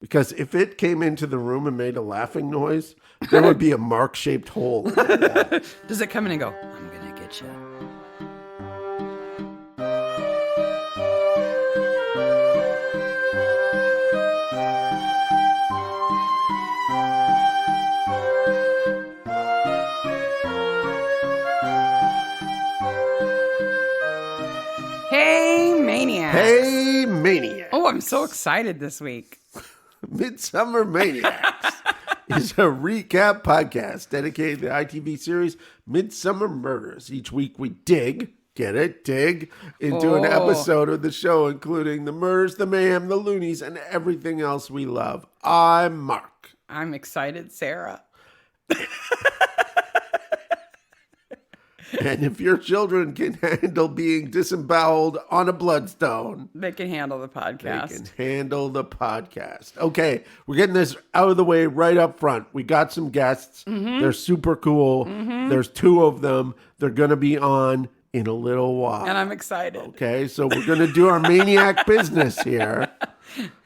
Because if it came into the room and made a laughing noise, there would be a mark-shaped hole in the wall. Does it come in and go, I'm going to get you? Hey, Maniacs. Hey, Maniacs. Oh, I'm so excited this week. Midsomer Maniacs is a recap podcast dedicated to the ITV series Midsomer Murders. Each week we dig into an episode of the show, including the murders, the mayhem, the loonies, and everything else we love. I'm Mark. I'm excited, Sarah. And if your children can handle being disemboweled on a bloodstone, They can handle the podcast. they can handle the podcast. Okay, we're getting this out of the way right up front. We got some guests. They're super cool. There's two of them. They're going to be on in a little while. And I'm excited. Okay, so we're going to do our maniac business here.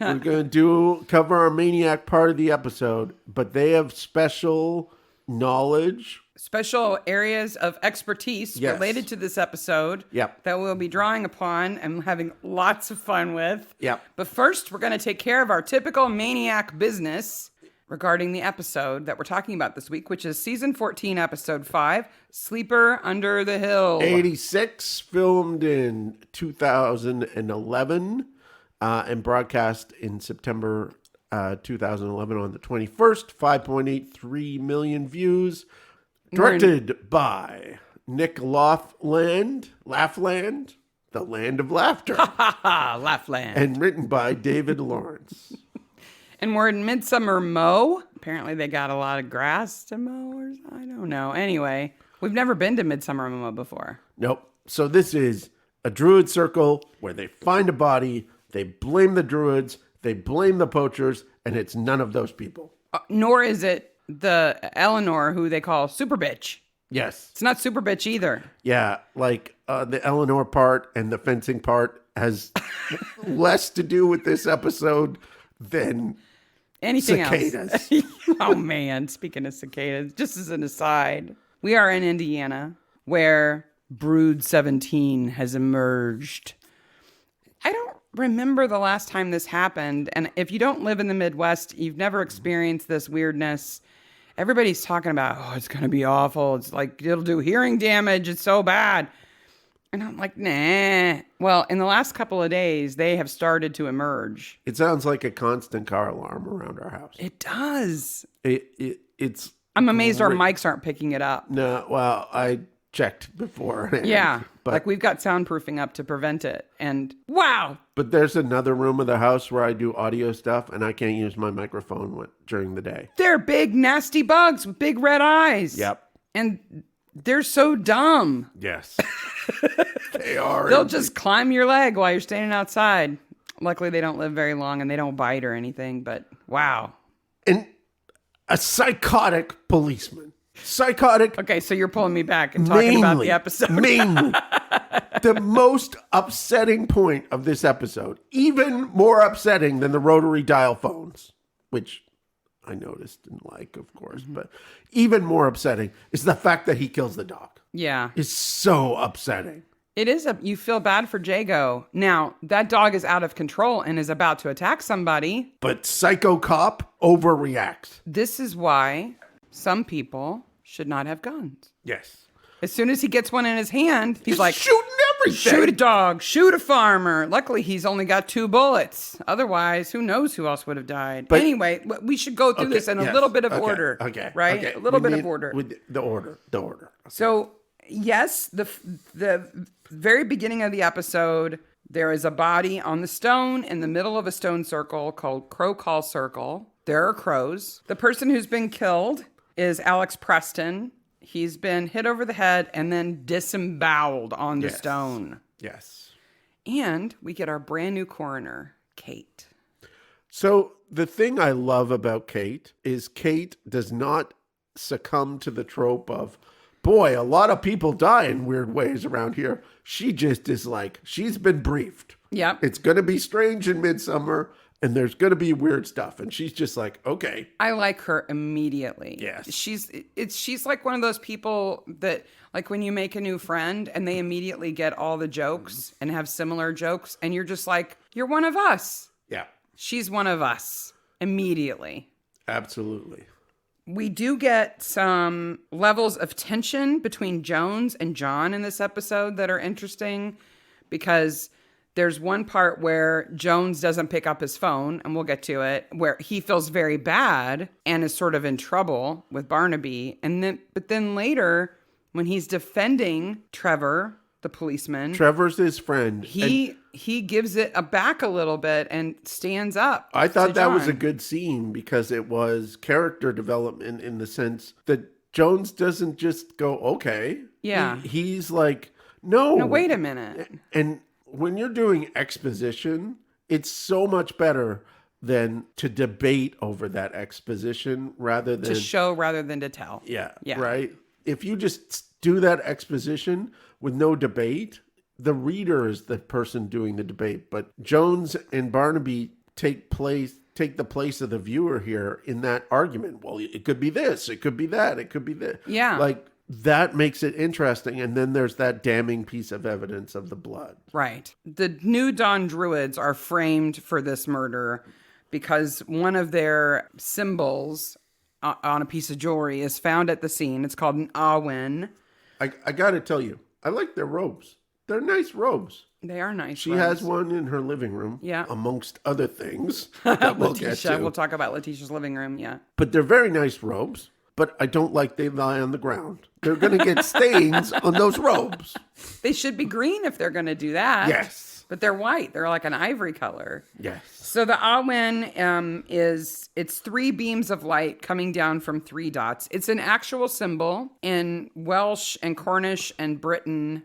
We're going to cover our maniac part of the episode, but they have special knowledge. Special areas of expertise Yes. related to this episode Yep. that we'll be drawing upon and having lots of fun with. Yep. But first, we're going to take care of our typical maniac business regarding the episode that we're talking about this week, which is season 14, episode 5, Sleeper Under the Hill. 86, filmed in 2011 and broadcast in September 2011 on the 21st. 5.83 million views. Directed by Nick Laughland, the Land of Laughter, Laughland. and written by David Lawrence. And we're in Midsummer Mow. Apparently they got a lot of grass to mow or I don't know. Anyway, we've never been to Midsummer Mow before. Nope. So this is a druid circle where they find a body, they blame the druids, they blame the poachers, and it's none of those people. Nor is it the Eleanor who they call Super Bitch. Yes. It's not Super Bitch either. Yeah, like the Eleanor part and the fencing part has less to do with this episode than Anything cicadas. else. Oh, man. Speaking of cicadas, just as an aside, we are in Indiana where Brood 17 has emerged. I don't remember the last time this happened. And if you don't live in the Midwest, you've never experienced this weirdness. Everybody's talking about, oh, it's going to be awful. It's like, it'll do hearing damage. It's so bad. And I'm like, nah. Well, in the last couple of days, they have started to emerge. It sounds like a constant car alarm around our house. It does. It's I'm amazed our great. mics aren't picking it up. No, well, I checked before. Yeah. But, Like we've got soundproofing up to prevent it. And wow. but there's another room of the house where I do audio stuff, and I can't use my microphone during the day. They're big, nasty bugs with big red eyes. Yep. And they're so dumb. Yes. They are. They'll just climb your leg while you're standing outside. Luckily, they don't live very long and they don't bite or anything, but wow. And a psychotic policeman. Psychotic. Okay, so you're pulling me back and talking about the episode. Mainly. The most upsetting point of this episode, even more upsetting than the rotary dial phones, which I noticed and like, of course, but even more upsetting is the fact that he kills the dog. Yeah. It's so upsetting. It is. You feel bad for Jago. Now, that dog is out of control and is about to attack somebody. But Psycho Cop overreacts. This is why some people should not have guns. Yes. As soon as he gets one in his hand, he's like, shooting everything. shoot a dog, shoot a farmer. Luckily, he's only got 2 bullets. Otherwise, who knows who else would have died. But- anyway, we should go through this in a little bit of order. Okay. Right? Okay. A little We bit of need- order. With the order. Okay. So, yes, the very beginning of the episode, there is a body on the stone in the middle of a stone circle called Crow Call Circle. There are crows. The person who's been killed is Alex Preston. He's been hit over the head and then disemboweled on the stone. Yes. And we get our brand new coroner, Kate. So the thing I love about Kate is Kate does not succumb to the trope of, boy, a lot of people die in weird ways around here. She just is like, she's been briefed. Yep. It's going to be strange in Midsummer, and there's going to be weird stuff. And she's just like, okay. I like her immediately. Yes. She's like one of those people that, like, when you make a new friend and they immediately get all the jokes and have similar jokes, and you're just like, you're one of us. Yeah. She's one of us immediately. Absolutely. We do get some levels of tension between Jones and John in this episode that are interesting, because there's one part where Jones doesn't pick up his phone, and we'll get to it, where he feels very bad and is sort of in trouble with Barnaby. But then later, when he's defending Trevor, the policeman, Trevor's his friend. He gives it back a little bit and stands up. I thought that was a John. good scene because it was character development in the sense that Jones doesn't just go, okay. Yeah. He's like, no. No, wait a minute. And when you're doing exposition, it's so much better than to debate over that exposition rather than To show rather than to tell. Yeah. Yeah. Right. If you just do that exposition with no debate, the reader is the person doing the debate. But Jones and Barnaby take the place of the viewer here in that argument. Well, it could be this, it could be that, it could be this. Yeah. Like, that makes it interesting. And then there's that damning piece of evidence of the blood. Right. The New Dawn Druids are framed for this murder because one of their symbols on a piece of jewelry is found at the scene. It's called an Awen. I got to tell you, I like their robes. They're nice robes. They are nice. She has one in her living room, Yeah. amongst other things that we'll get Letitia. to. We'll talk about Letitia's living room. Yeah. But they're very nice robes. But I don't like they lie on the ground. They're going to get stains on those robes. They should be green if they're going to do that. Yes. But they're white. They're like an ivory color. Yes. So the Awen it's 3 beams of light coming down from 3 dots. It's an actual symbol in Welsh and Cornish and Breton.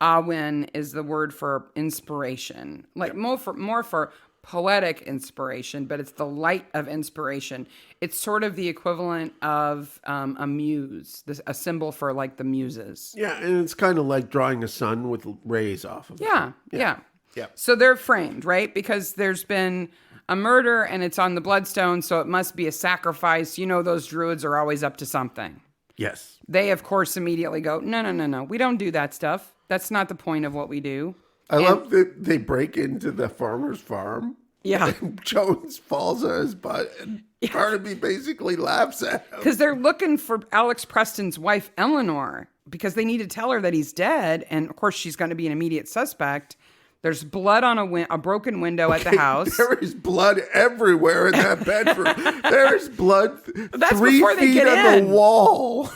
Awen is the word for inspiration, like more for poetic inspiration, but it's the light of inspiration. It's sort of the equivalent of a muse, a symbol for like the muses. Yeah, and it's kind of like drawing a sun with rays off of it. Yeah. Yeah. So they're framed, right? Because there's been a murder and it's on the bloodstone, so it must be a sacrifice. You know, those druids are always up to something. Yes. They, of course, immediately go, no. We don't do that stuff. That's not the point of what we do. I love that they break into the farmer's farm. Yeah. And Jones falls on his butt and Barnaby basically laughs at him. Because they're looking for Alex Preston's wife, Eleanor, because they need to tell her that he's dead. And, of course, she's going to be an immediate suspect. There's blood on a broken window at the house. There is blood everywhere in that bedroom. There's blood That's 3 before they feet get on in. the wall.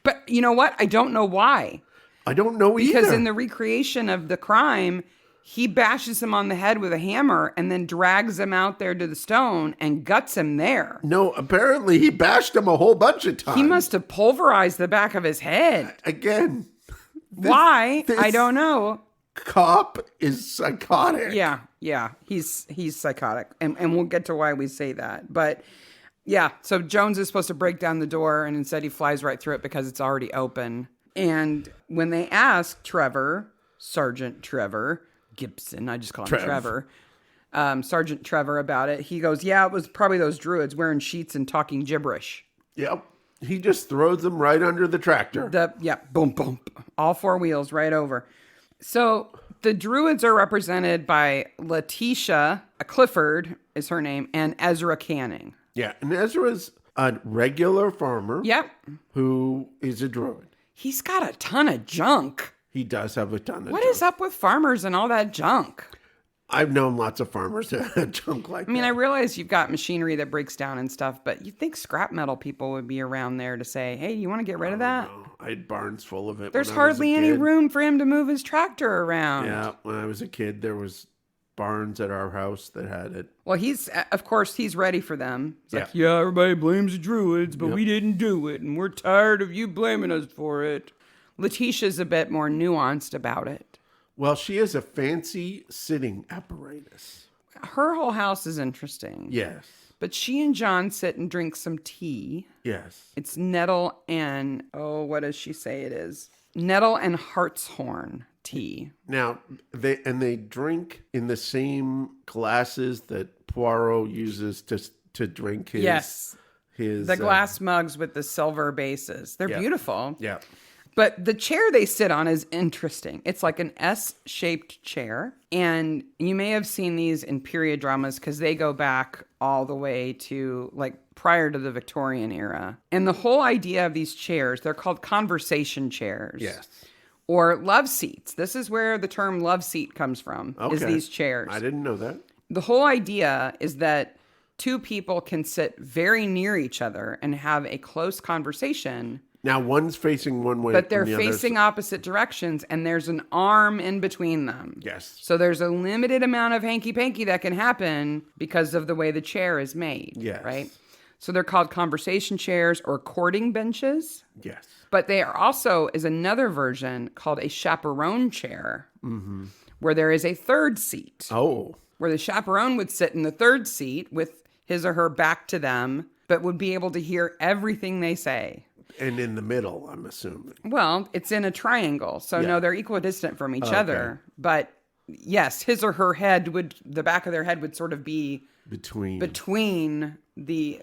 But you know what? I don't know why. I don't know either. Because in the recreation of the crime, he bashes him on the head with a hammer and then drags him out there to the stone and guts him there. No, apparently he bashed him a whole bunch of times. He must have pulverized the back of his head. Again. Why? this I don't know. Cop is psychotic. Yeah. He's psychotic. And we'll get to why we say that. But yeah, so Jones is supposed to break down the door and instead he flies right through it because it's already open. And when they ask Trevor, Sergeant Trevor Gibson, I just call him Trevor, Sergeant Trevor about it, he goes, yeah, it was probably those druids wearing sheets and talking gibberish. Yep. He just throws them right under the tractor. Boom, boom. All 4 wheels right over. So the druids are represented by Letitia Clifford is her name, and Ezra Canning. Yeah, and Ezra's a regular farmer. Yep. Who is a druid. He's got a ton of junk. He does have a ton of junk. What is up with farmers and all that junk? I've known lots of farmers that had junk like that. I mean, I realize you've got machinery that breaks down and stuff, but you'd think scrap metal people would be around there to say, hey, you want to get rid of that? No, I had barns full of it. There's when I was a hardly any kid. room for him to move his tractor around. Yeah, when I was a kid, there was barns at our house that had it. Well, of course, he's ready for them. He's like, yeah, everybody blames the druids, but we didn't do it, and we're tired of you blaming us for it. Letitia's a bit more nuanced about it. Well, she has a fancy sitting apparatus. Her whole house is interesting. Yes. But she and John sit and drink some tea. Yes. It's nettle and, what does she say it is? Nettle and hartshorn. tea. Now, they drink in the same glasses that Poirot uses to drink his... Yes. The glass mugs with the silver bases. They're beautiful. Yeah. But the chair they sit on is interesting. It's like an S-shaped chair. And you may have seen these in period dramas because they go back all the way to like prior to the Victorian era. And the whole idea of these chairs, they're called conversation chairs. Yes. Or love seats. This is where the term love seat comes from, is these chairs. I didn't know that. The whole idea is that two people can sit very near each other and have a close conversation. Now, one's facing one way, but they're facing opposite directions, and there's an arm in between them. Yes. So there's a limited amount of hanky-panky that can happen because of the way the chair is made. Yes. Right? So they're called conversation chairs or courting benches. Yes. But they are also, is another version called a chaperone chair, where there is a third seat. Oh. Where the chaperone would sit in the third seat with his or her back to them, but would be able to hear everything they say. And in the middle, I'm assuming. Well, it's in a triangle. So no, they're equidistant from each other. But yes, his or her head the back of their head would sort of be between the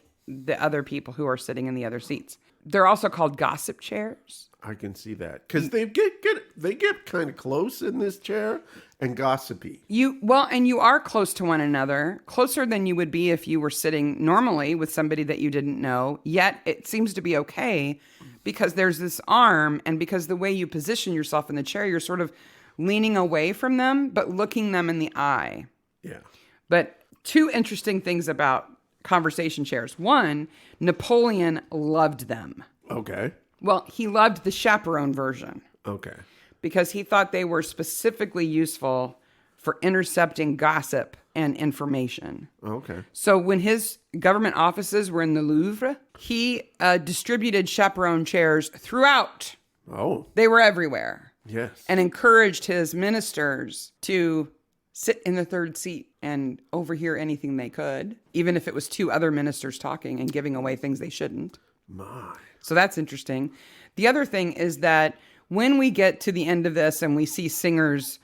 other people who are sitting in the other seats. They're also called gossip chairs. I can see that because they get kind of close in this chair and gossipy. And you are close to one another, closer than you would be if you were sitting normally with somebody that you didn't know. Yet it seems to be okay because there's this arm, and because the way you position yourself in the chair, you're sort of leaning away from them, but looking them in the eye. Yeah. But two interesting things about conversation chairs. One, Napoleon loved them. Okay. Well, he loved the chaperone version. Okay. Because he thought they were specifically useful for intercepting gossip and information. Okay. So when his government offices were in the Louvre, he distributed chaperone chairs throughout. Oh. They were everywhere. Yes. And encouraged his ministers to sit in the third seat and overhear anything they could, even if it was two other ministers talking and giving away things they shouldn't. My. So that's interesting. The other thing is that when we get to the end of this and we see Singer's,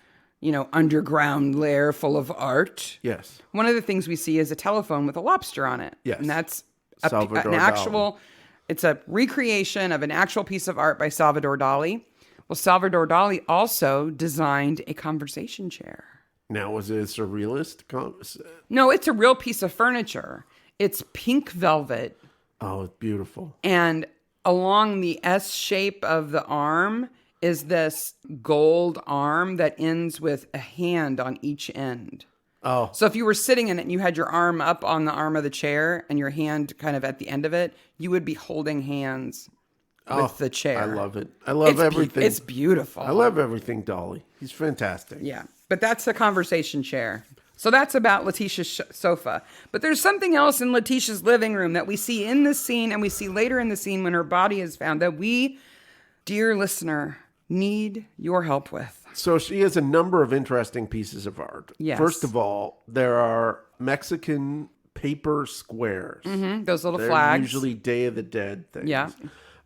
underground lair full of art. Yes. One of the things we see is a telephone with a lobster on it. Yes. And that's Salvador an actual, Dali. It's a recreation of an actual piece of art by Salvador Dali. Well, Salvador Dali also designed a conversation chair. Now, was it a surrealist? No, it's a real piece of furniture. It's pink velvet. Oh, it's beautiful. And along the S shape of the arm is this gold arm that ends with a hand on each end. Oh. So if you were sitting in it and you had your arm up on the arm of the chair and your hand kind of at the end of it, you would be holding hands with the chair. I love it. I love everything. It's beautiful. I love everything, Dolly. He's fantastic. Yeah. But that's the conversation chair. So that's about Letitia's sofa. But there's something else in Letitia's living room that we see in this scene and we see later in the scene when her body is found that we, dear listener, need your help with. So she has a number of interesting pieces of art. Yes. First of all, there are Mexican paper squares. Mm-hmm, those little They're flags. Usually Day of the Dead things. Yeah.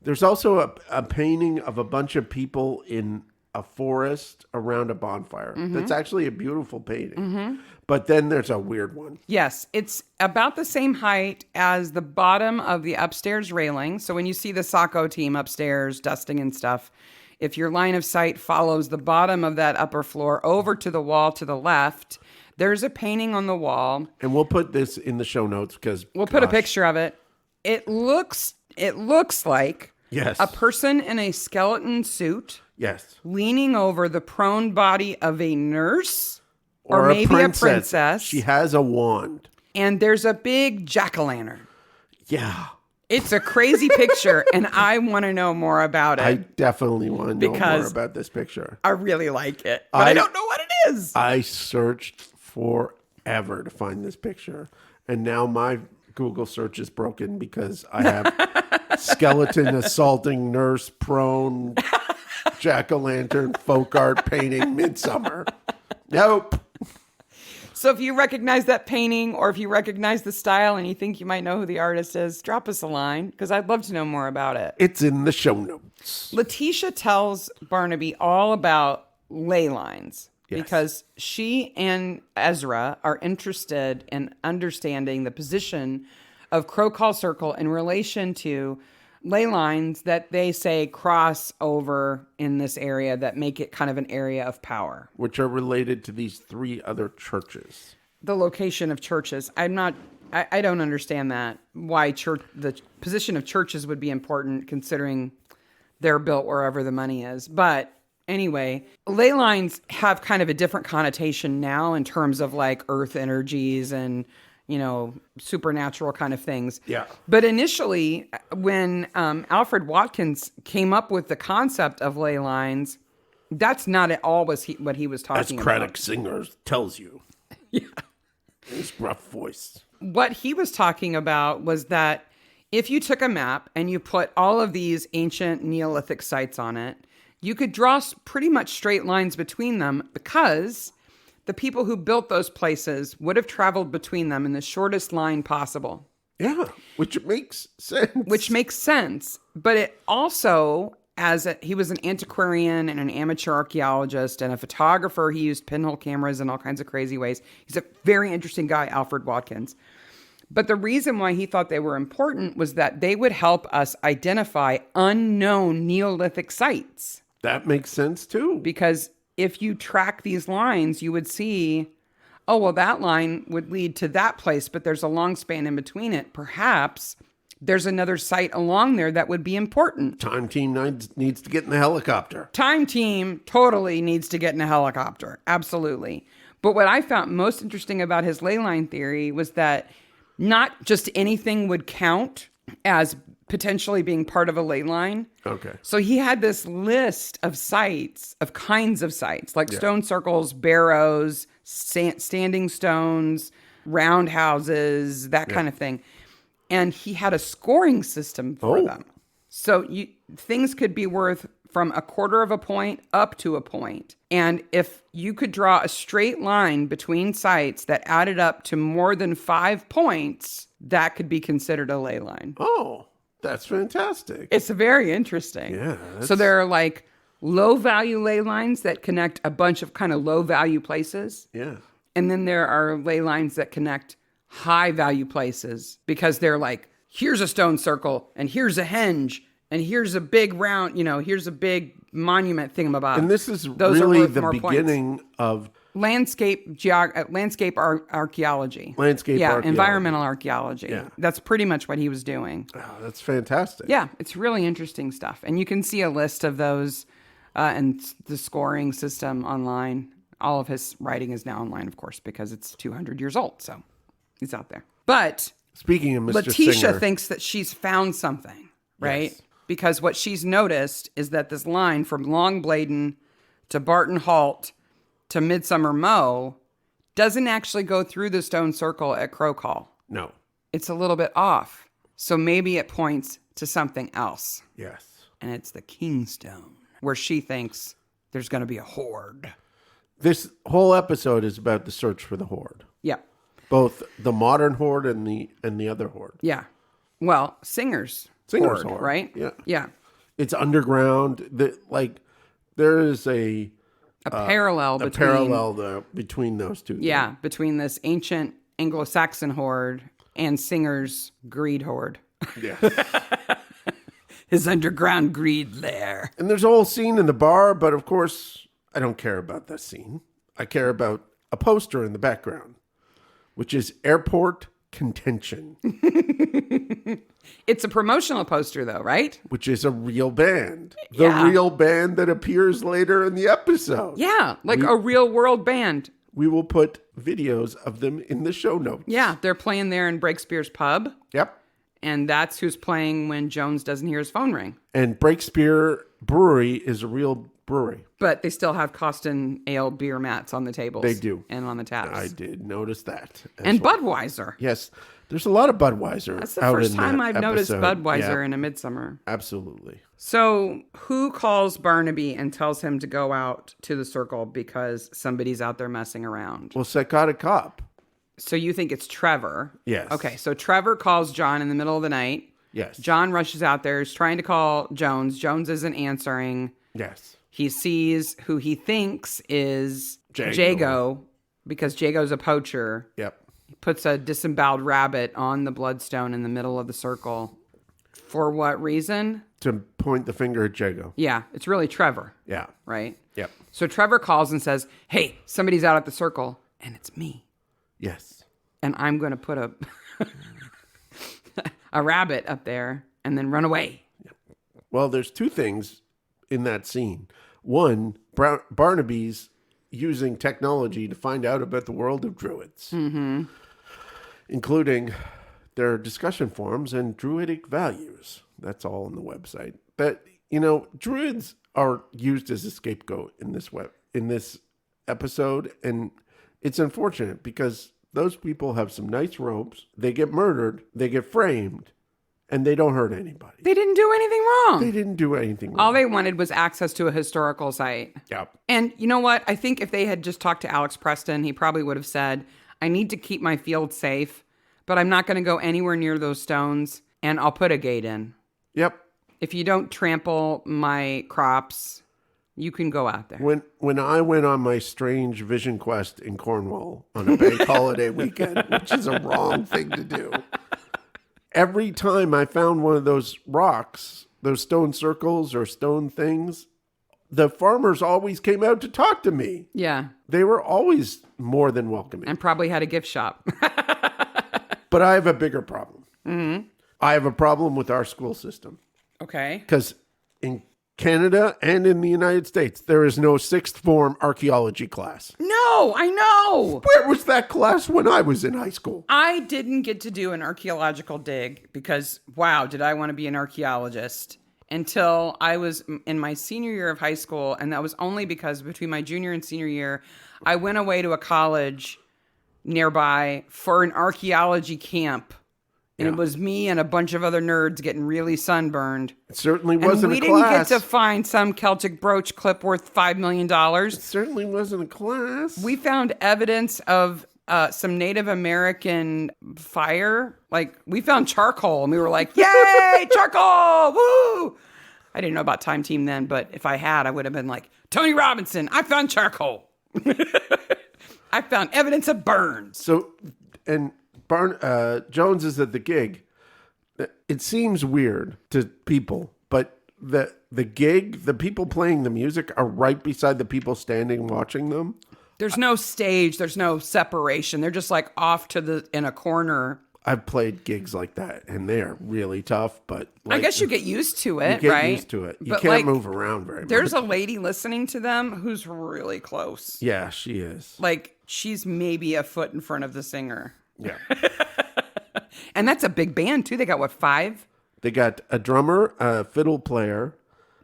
There's also a painting of a bunch of people in a forest around a bonfire. Mm-hmm. That's actually a beautiful painting. Mm-hmm. But then there's a weird one. Yes, it's about the same height as the bottom of the upstairs railing. So when you see the Sacco team upstairs dusting and stuff, if your line of sight follows the bottom of that upper floor over to the wall to the left, there's a painting on the wall. And we'll put this in the show notes because we'll put a picture of it. It looks like a person in a skeleton suit. Yes. Leaning over the prone body of a nurse or maybe a princess. She has a wand. And there's a big jack-o'-lantern. Yeah. It's a crazy picture, and I want to know more about it. I definitely want to know more about this picture. I really like it, but I don't know what it is. I searched forever to find this picture, and now my Google search is broken because I have skeleton assaulting nurse prone jack-o'-lantern folk art painting Midsomer. Nope. So if you recognize that painting or if you recognize the style and you think you might know who the artist is, drop us a line because I'd love to know more about it. It's in the show notes. Letitia tells Barnaby all about ley lines. Yes. Because she and Ezra are interested in understanding the position of Crow Call Circle in relation to ley lines that they say cross over in this area that make it kind of an area of power. Which are related to these 3 other churches. The location of churches. I don't understand that. Why the position of churches would be important considering they're built wherever the money is. But anyway, ley lines have kind of a different connotation now in terms of like earth energies and, supernatural kind of things. Yeah. But initially, when Alfred Watkins came up with the concept of ley lines, that's not at all what he was talking As about. Craddock Singer tells you. Yeah. His rough voice. What he was talking about was that if you took a map and you put all of these ancient Neolithic sites on it, you could draw pretty much straight lines between them because the people who built those places would have traveled between them in the shortest line possible. Yeah, which makes sense. But it also, he was an antiquarian and an amateur archaeologist and a photographer. He used pinhole cameras in all kinds of crazy ways. He's a very interesting guy, Alfred Watkins. But the reason why he thought they were important was that they would help us identify unknown Neolithic sites. That makes sense too. Because if you track these lines, you would see, oh, well, that line would lead to that place, but there's a long span in between it. Perhaps there's another site along there that would be important. Time team needs to get in the helicopter. Time team totally needs to get in a helicopter. Absolutely. But what I found most interesting about his ley line theory was that not just anything would count as potentially being part of a ley line. Okay. So he had this list of sites, of kinds of sites, like stone circles, barrows, standing stones, roundhouses, that kind of thing. And he had a scoring system for them. So things could be worth from 1/4 of a point up to a point. And if you could draw a straight line between sites that added up to more than 5 points, that could be considered a ley line. Oh, that's fantastic. It's very interesting. Yeah. So there are like low value ley lines that connect a bunch of kind of low value places. Yeah. And then there are ley lines that connect high value places because they're like, here's a stone circle and here's a henge and here's a big round, here's a big monument thingamabob. And this is Those really the beginning of landscape archaeology. Archaeology. Environmental archaeology. Yeah. That's pretty much what he was doing. Oh, that's fantastic. Yeah, it's really interesting stuff. And you can see a list of those and the scoring system online. All of his writing is now online, of course, because it's 200 years old. So he's out there. But speaking of Mr. Letitia Singer, thinks that she's found something, right? Yes. Because what she's noticed is that this line from Long Bladen to Barton Halt to Midsomer Mow doesn't actually go through the stone circle at Crow Call. No. It's a little bit off. So maybe it points to something else. Yes. And it's the Kingstone, where she thinks there's going to be a horde. This whole episode is about the search for the horde. Yeah. Both the modern horde and the other horde. Yeah. Well, Singer's horde, right? Yeah. Yeah. It's underground. There is a parallel between those two. Yeah, between this ancient Anglo-Saxon horde and Singer's greed horde. Yeah. His underground greed lair. And there's a whole scene in the bar, but of course, I don't care about that scene. I care about a poster in the background, which is Airport Contention. It's a promotional poster, though, right? Which is a real band. The real band that appears later in the episode. Yeah, a real world band. We will put videos of them in the show notes. Yeah, they're playing there in Breakspear's pub. Yep. And that's who's playing when Jones doesn't hear his phone ring. And Breakspear Brewery is a real brewery. But they still have Costin Ale beer mats on the tables. They do. And on the taps. I did notice that. And well. Budweiser. Yes. There's a lot of Budweiser. That's the first time I've noticed Budweiser in a Midsomer. Absolutely. So who calls Barnaby and tells him to go out to the circle because somebody's out there messing around? Well, Psychotic Cop. So you think it's Trevor? Yes. Okay, so Trevor calls John in the middle of the night. Yes. John rushes out there. He's trying to call Jones. Jones isn't answering. Yes. He sees who he thinks is Jago. Jago, because Jago's a poacher. Yep. He puts a disemboweled rabbit on the bloodstone in the middle of the circle. For what reason? To point the finger at Jago. Yeah, it's really Trevor. Yeah. Right? Yep. So Trevor calls and says, hey, somebody's out at the circle, and it's me. Yes. And I'm going to put a rabbit up there and then run away. Well, there's two things in that scene. One, Barnaby's using technology to find out about the world of druids, including their discussion forums and druidic values. That's all on the website. But, druids are used as a scapegoat in this episode, and it's unfortunate because those people have some nice robes. They get murdered, they get framed, and they don't hurt anybody. They didn't do anything wrong. They didn't do anything wrong. All they wanted was access to a historical site. Yep. And you know what? I think if they had just talked to Alex Preston, he probably would have said, I need to keep my field safe, but I'm not going to go anywhere near those stones, and I'll put a gate in. Yep. If you don't trample my crops, you can go out there. When I went on my strange vision quest in Cornwall on a bank holiday weekend, which is a wrong thing to do, every time I found one of those rocks, those stone circles or stone things, the farmers always came out to talk to me. Yeah. They were always more than welcoming. And probably had a gift shop. But I have a bigger problem. Mm-hmm. I have a problem with our school system. Okay. Because in Canada and in the United States, there is no sixth form archaeology class. No, I know. Where was that class when I was in high school? I didn't get to do an archaeological dig because, wow, did I want to be an archaeologist until I was in my senior year of high school. And that was only because between my junior and senior year, I went away to a college nearby for an archaeology camp. And it was me and a bunch of other nerds getting really sunburned. It certainly wasn't a class. We didn't get to find some Celtic brooch clip worth $5 million. It certainly wasn't a class. We found evidence of some Native American fire. Like, we found charcoal, and we were like, yay, charcoal, woo! I didn't know about Time Team then, but if I had, I would have been like, Tony Robinson, I found charcoal. I found evidence of burns. So, and Jones is at the gig. It seems weird to people, but the gig, the people playing the music are right beside the people standing watching them. There's no stage. There's no separation. They're just like off in a corner. I've played gigs like that, and they are really tough. But I guess you get used to it, you get right? used to it. You can't move around very much. There's a lady listening to them who's really close. Yeah, she is. Like, she's maybe a foot in front of the singer. Yeah. And that's a big band, too. They got, 5? They got a drummer, a fiddle player,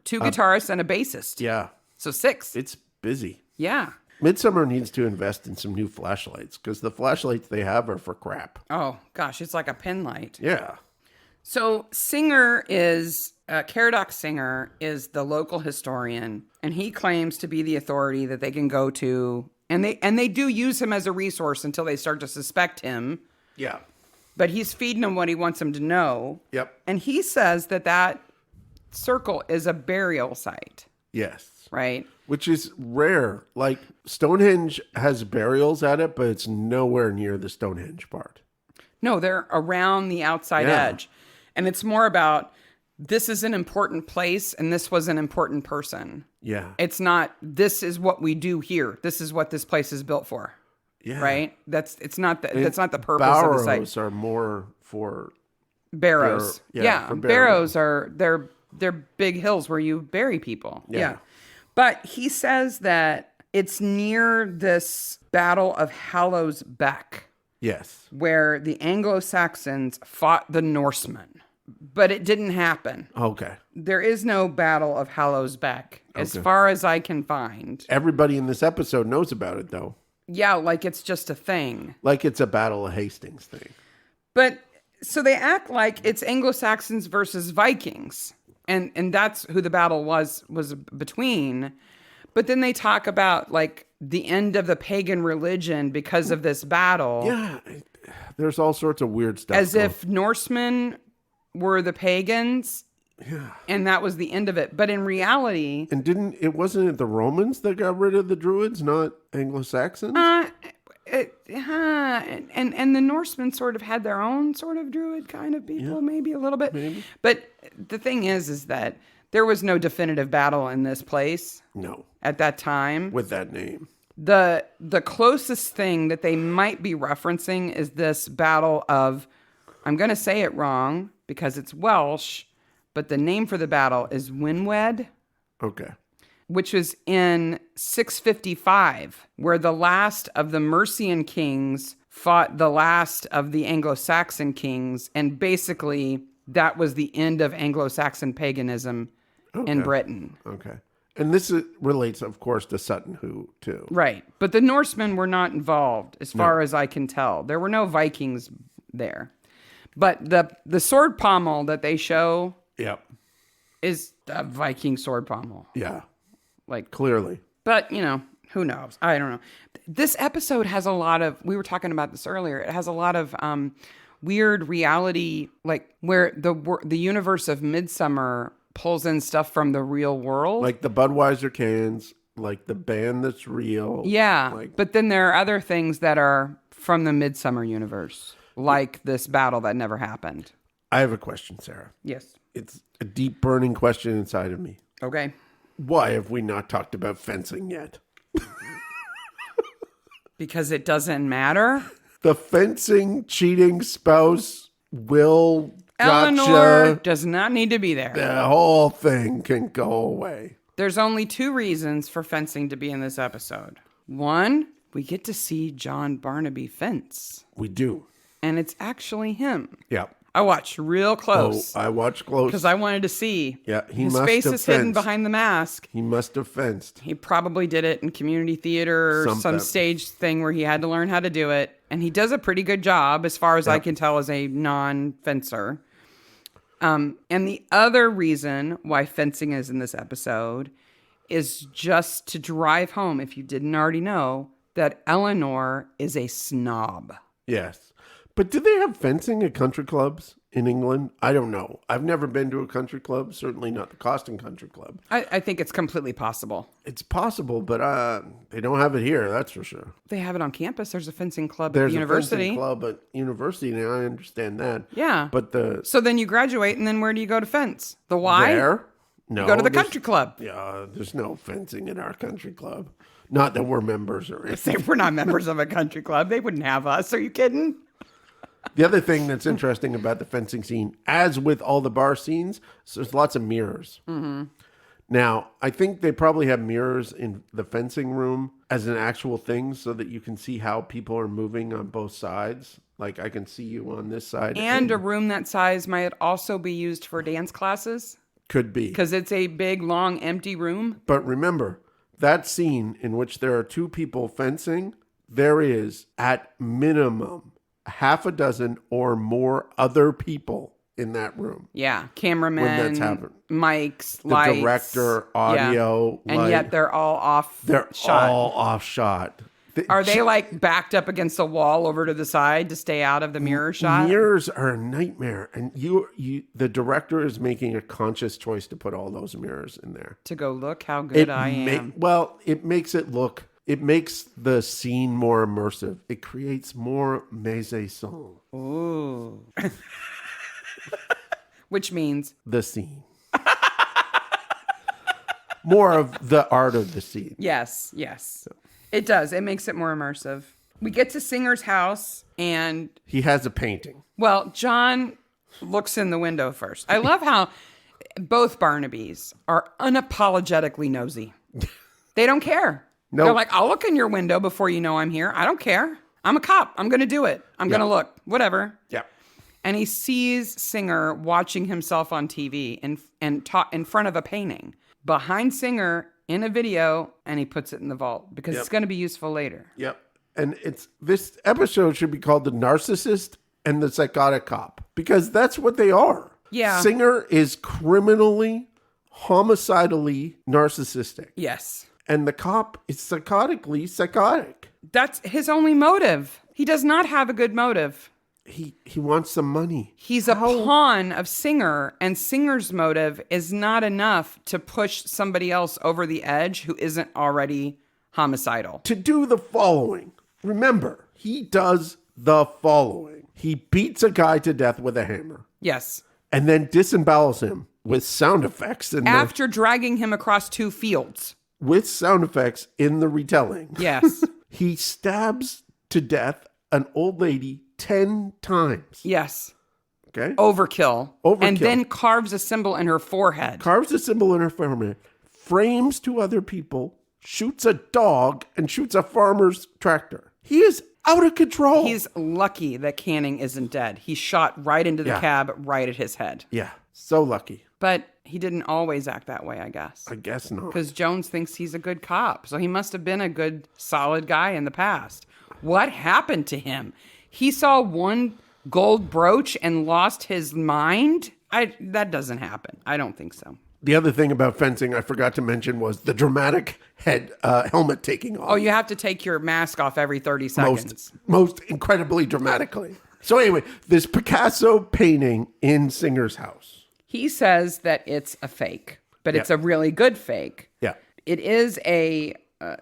2 guitarists, and a bassist. Yeah. So 6. It's busy. Yeah. Midsomer needs to invest in some new flashlights because the flashlights they have are for crap. Oh, gosh. It's like a pen light. Yeah. So Singer is, Caradoc Singer is the local historian, and he claims to be the authority that they can go to. And they do use him as a resource until they start to suspect him. Yeah. But he's feeding them what he wants them to know. Yep. And he says that circle is a burial site. Yes. Right? Which is rare. Like, Stonehenge has burials at it, but it's nowhere near the Stonehenge part. No, they're around the outside edge. And it's more about, this is an important place and this was an important person. Yeah. It's not, this is what we do here. This is what this place is built for. Yeah. Right? That's not the purpose of the site. Barrows are more for barrows. for Barrows are they're big hills where you bury people. Yeah. But he says that it's near this Battle of Hallows Beck. Yes. Where the Anglo-Saxons fought the Norsemen. But it didn't happen. Okay. There is no Battle of Hallows Beck, as far as I can find. Everybody in this episode knows about it, though. Yeah, like it's just a thing. Like it's a Battle of Hastings thing. But, so they act like it's Anglo-Saxons versus Vikings. And that's who the battle was between. But then they talk about, like, the end of the pagan religion because of this battle. Yeah. There's all sorts of weird stuff. As if Norsemen were the pagans Yeah. And that was the end of it. But in reality... And wasn't it the Romans that got rid of the Druids, not Anglo-Saxons? And the Norsemen sort of had their own sort of druid kind of people, maybe a little bit. Maybe. But the thing is that there was no definitive battle in this place. No. At that time. With that name. The closest thing that they might be referencing is this battle of, I'm going to say it wrong because it's Welsh, but the name for the battle is Winwed. Okay. Which was in 655, where the last of the Mercian kings fought the last of the Anglo-Saxon kings. And basically, that was the end of Anglo-Saxon paganism in Britain. Okay. And this relates, of course, to Sutton Hoo, too. Right. But the Norsemen were not involved, as far as I can tell. There were no Vikings there. But the sword pommel that they show is a Viking sword pommel. Yeah. Like, clearly. But, who knows? I don't know. This episode has a lot of, we were talking about this earlier, it has a lot of weird reality, like where the universe of Midsomer pulls in stuff from the real world. Like the Budweiser cans, like the band that's real. Yeah, but then there are other things that are from the Midsomer universe, like this battle that never happened. I have a question, Sarah. Yes. It's a deep burning question inside of me. Okay. Why have we not talked about fencing yet? Because it doesn't matter? The fencing cheating spouse will Eleanor does not need to be there. The whole thing can go away. There's only 2 reasons for fencing to be in this episode. 1, we get to see John Barnaby fence. We do. And it's actually him. Yeah. I watched real close. Oh, I watched close. Because I wanted to see. Yeah, his face is hidden behind the mask. He must have fenced. He probably did it in community theater or some stage thing where he had to learn how to do it. And he does a pretty good job, as far as I can tell, as a non-fencer. And the other reason why fencing is in this episode is just to drive home, if you didn't already know, that Eleanor is a snob. Yes. But do they have fencing at country clubs in England? I don't know. I've never been to a country club, certainly not the Coston Country Club. I think it's completely possible. It's possible, but they don't have it here, that's for sure. They have it on campus. There's a fencing club at the university. There's a fencing club at university now, I understand that. Yeah. But so then you graduate, and then where do you go to fence? The Y? There? No. You go to the country club. Yeah, there's no fencing in our country club. Not that we're members or anything. We're not members of a country club. They wouldn't have us. Are you kidding? The other thing that's interesting about the fencing scene, as with all the bar scenes, so there's lots of mirrors. Mm-hmm. Now, I think they probably have mirrors in the fencing room as an actual thing so that you can see how people are moving on both sides. Like, I can see you on this side. And a room that size might also be used for dance classes. Could be. Because it's a big, long, empty room. But remember, that scene in which there are 2 people fencing, there is, at minimum, half a dozen or more other people in that room. Yeah, cameramen, when that's happened. Mics, the lights, director, audio, yeah. And yet they're all off. They're shot. all off shot. Are they like backed up against a wall over to the side to stay out of the mirror shot? Mirrors are a nightmare, and the director is making a conscious choice to put all those mirrors in there to go look how good I am. Well, it makes it look. It makes the scene more immersive. It creates more mise-en-scène. Ooh. Which means? The scene. More of the art of the scene. Yes. It does. It makes it more immersive. We get to Singer's house and... he has a painting. Well, John looks in the window first. I love how both Barnabys are unapologetically nosy. They don't care. No. They're like, I'll look in your window before you know I'm here. I don't care. I'm a cop. I'm going to do it. I'm going to look. Whatever. Yeah. And he sees Singer watching himself on TV in front of a painting. Behind Singer in a video, and he puts it in the vault because it's going to be useful later. Yep. And this episode should be called The Narcissist and the Psychotic Cop because that's what they are. Yeah. Singer is criminally, homicidally narcissistic. Yes. And the cop is psychotically psychotic. That's his only motive. He does not have a good motive. he wants some money. He's a pawn of Singer, and Singer's motive is not enough to push somebody else over the edge who isn't already homicidal. To do the following. Remember, he does the following. He beats a guy to death with a hammer. Yes. And then disembowels him with sound effects. After dragging him across 2 fields. With sound effects in the retelling. Yes. He stabs to death an old lady 10 times. Yes. Okay. Overkill. And then carves a symbol in her forehead. Frames 2 other people, shoots a dog, and shoots a farmer's tractor. He is out of control. He's lucky that Canning isn't dead. He shot right into the cab, right at his head. Yeah, so lucky. But he didn't always act that way, I guess. I guess not. Because Jones thinks he's a good cop. So he must have been a good, solid guy in the past. What happened to him? He saw one gold brooch and lost his mind? That doesn't happen. I don't think so. The other thing about fencing I forgot to mention was the dramatic helmet taking off. Oh, you have to take your mask off every 30 seconds. Most incredibly dramatically. So anyway, this Picasso painting in Singer's house. He says that it's a fake, but it's a really good fake. Yeah. It is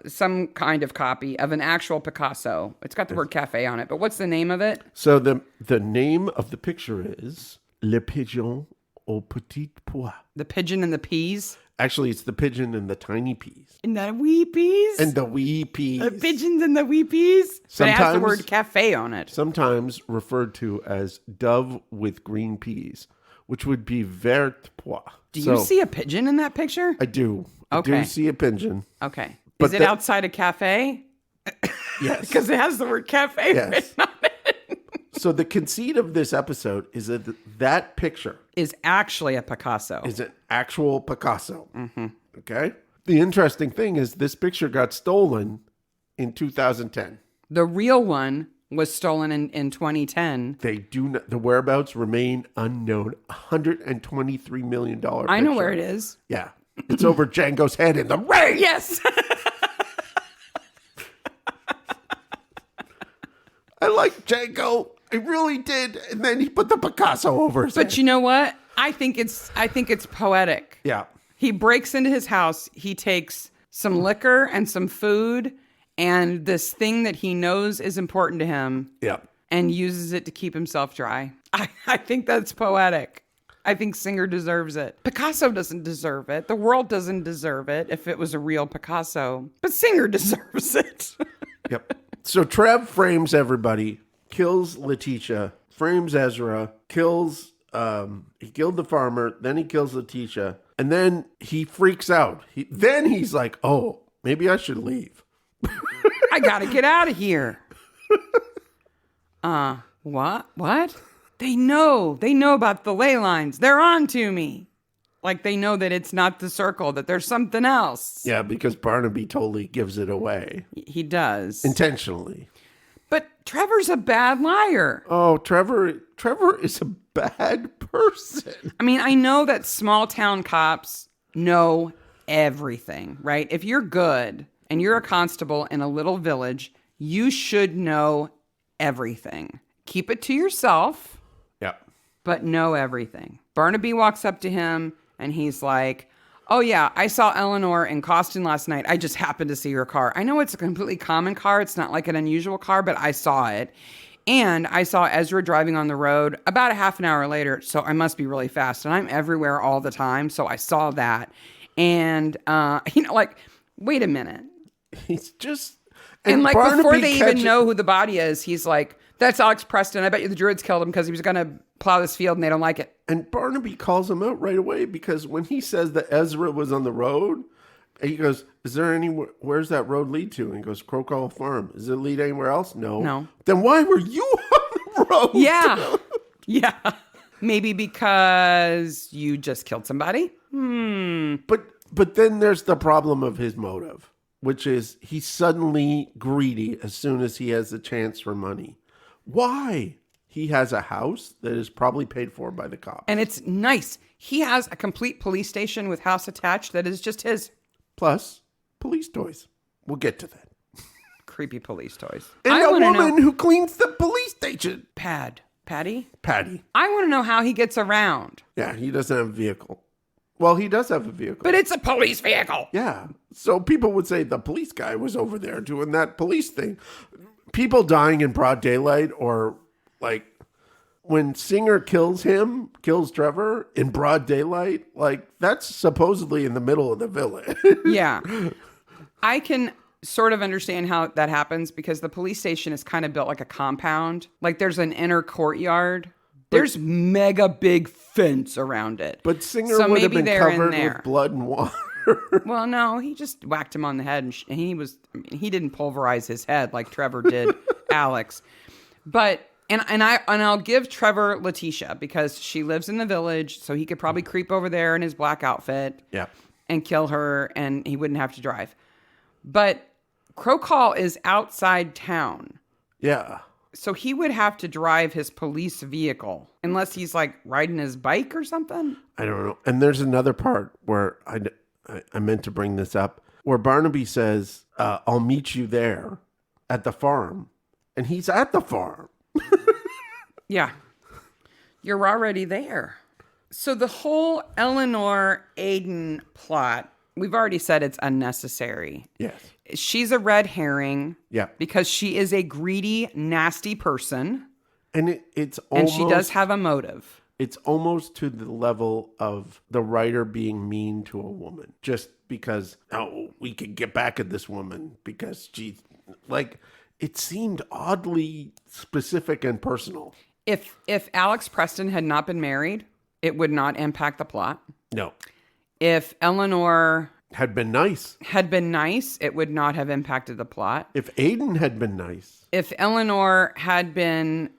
some kind of copy of an actual Picasso. It's got the word cafe on it, but what's the name of it? So the name of the picture is Le Pigeon aux Petites Pois. The pigeon and the peas? Actually, it's the pigeon and the tiny peas. And the wee peas? And the wee peas. The pigeons and the wee peas? But it has the word cafe on it. Sometimes referred to as dove with green peas, which would be vert pois. Do you see a pigeon in that picture? I do. Okay. I do see a pigeon. Okay. Is it outside a cafe? Yes. Because it has the word cafe written on it. So the conceit of this episode is that picture is actually a Picasso. Is an actual Picasso. Mm-hmm. Okay. The interesting thing is this picture got stolen in 2010. The real one was stolen in 2010. The whereabouts remain unknown. $123 million picture. I know where it is. Yeah. It's over Django's head in the rain. Yes. I like Django. I really did. And then he put the Picasso over his head. But you know what? I think it's poetic. Yeah. He breaks into his house. He takes some liquor and some food and this thing that he knows is important to him. Yeah. And uses it to keep himself dry. I think that's poetic. I think Singer deserves it. Picasso doesn't deserve it. The world doesn't deserve it if it was a real Picasso. But Singer deserves it. Yep. So Trev frames everybody, kills Letitia, frames Ezra, he killed the farmer, then he kills Letitia, and then he freaks out. Then he's like, oh, maybe I should leave. I gotta get out of here. What? They know about the ley lines. They're on to me. Like they know that it's not the circle, that there's something else. Yeah, because Barnaby totally gives it away. He does. Intentionally. But Trevor's a bad liar. Oh, Trevor is a bad person. I mean, I know that small town cops know everything, right? If you're good and you're a constable in a little village, you should know everything. Keep it to yourself. Yeah. But know everything. Barnaby walks up to him and he's like, oh yeah, I saw Eleanor in Coston last night. I just happened to see her car. I know it's a completely common car. It's not like an unusual car, but I saw it. And I saw Ezra driving on the road about a half an hour later. So I must be really fast. And I'm everywhere all the time. So I saw that. And, wait a minute. He's just... And like Barnaby before they even know who the body is, he's like, that's Alex Preston. I bet you the Druids killed him because he was going to plow this field and they don't like it. And Barnaby calls him out right away because when he says that Ezra was on the road, he goes, where's that road lead to? And he goes, Crocall Farm. Does it lead anywhere else? No. Then why were you on the road? Yeah. Yeah. Maybe because you just killed somebody? But then there's the problem of his motive, which is he's suddenly greedy as soon as he has a chance for money. Why? He has a house that is probably paid for by the cops. And it's nice. He has a complete police station with house attached that is just his. Plus, police toys. We'll get to that. Creepy police toys. And a woman who cleans the police station. Pad. Patty? Patty. I want to know how he gets around. Yeah, he doesn't have a vehicle. Well, he does have a vehicle. But it's a police vehicle. Yeah. So people would say the police guy was over there doing that police thing. People dying in broad daylight, or like when Singer kills Trevor in broad daylight, like that's supposedly in the middle of the village. Yeah. I can sort of understand how that happens because the police station is kind of built like a compound. Like there's an inner courtyard. There's mega big fence around it. But Singer would have been covered with blood and water. Well, no, he just whacked him on the head, and he didn't pulverize his head like Trevor did Alex. But I'll give Trevor Letitia because she lives in the village, so he could probably creep over there in his black outfit, and kill her, and he wouldn't have to drive. But Crow Call is outside town. Yeah. So he would have to drive his police vehicle unless he's like riding his bike or something. I don't know. And there's another part where I meant to bring this up where Barnaby says, I'll meet you there at the farm. And he's at the farm. Yeah. You're already there. So the whole Eleanor Aiden plot, we've already said it's unnecessary. Yes. She's a red herring. Yeah. Because she is a greedy, nasty person. And it's almost... And she does have a motive. It's almost to the level of the writer being mean to a woman. Just because, we could get back at this woman because she's... Like, it seemed oddly specific and personal. If Alex Preston had not been married, it would not impact the plot. No. If Eleanor... had been nice, it would not have impacted the plot. If Aiden had been nice. If Eleanor had been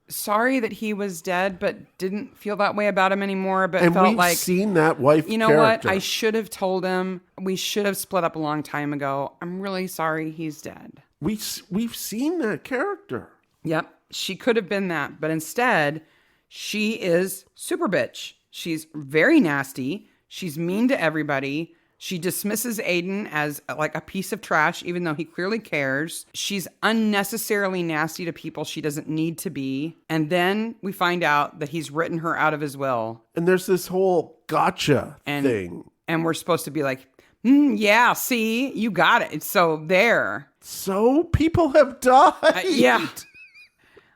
sorry that he was dead, but didn't feel that way about him anymore, but felt like... we've seen that wife You know character. what? I should have told him. We should have split up a long time ago. I'm really sorry he's dead. We've seen that character. Yep. She could have been that. But instead, she is super bitch. She's very nasty. She's mean to everybody. She dismisses Aiden as like a piece of trash, even though he clearly cares. She's unnecessarily nasty to people she doesn't need to be. And then we find out that he's written her out of his will. And there's this whole gotcha thing. And we're supposed to be like, yeah, see, you got it. So there. So people have died. Yeah.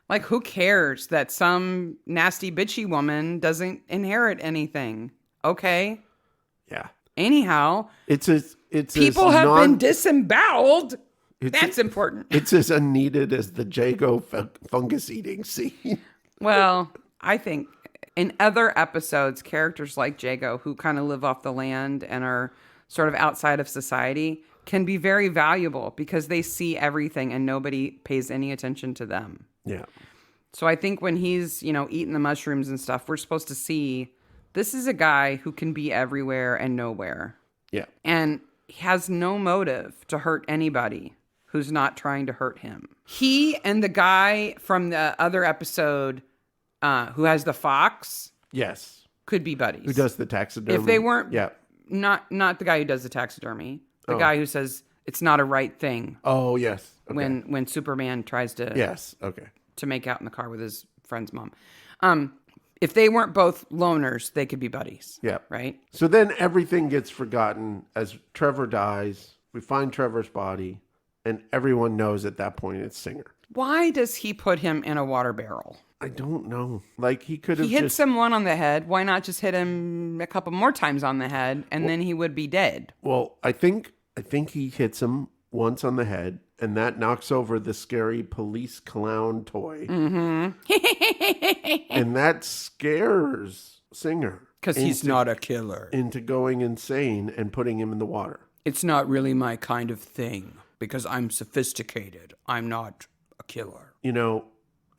Like, who cares that some nasty bitchy woman doesn't inherit anything? Okay. Yeah. Anyhow, people as have been disemboweled. That's important. It's as unneeded as the Jago fungus eating scene. Well, I think in other episodes, characters like Jago, who kind of live off the land and are sort of outside of society, can be very valuable because they see everything and nobody pays any attention to them. Yeah. So I think when he's, eating the mushrooms and stuff, we're supposed to see this is a guy who can be everywhere and nowhere. Yeah. And has no motive to hurt anybody who's not trying to hurt him. He and the guy from the other episode who has the fox. Yes. Could be buddies. Who does the taxidermy. If they weren't. Yeah. Not the guy who does the taxidermy. The guy who says it's not a right thing. Oh, yes. Okay. When Superman tries to. Yes. Okay. To make out in the car with his friend's mom. If they weren't both loners, they could be buddies. Yeah. Right? So then everything gets forgotten as Trevor dies. We find Trevor's body, and everyone knows at that point it's Singer. Why does he put him in a water barrel? I don't know. Like, he could have He hits him one on the head. Why not just hit him a couple more times on the head, and then he would be dead? Well, I think he hits him once on the head, and that knocks over the scary police clown toy. Mm-hmm. And that scares Singer. Because he's not a killer. Into going insane and putting him in the water. It's not really my kind of thing, because I'm sophisticated. I'm not a killer.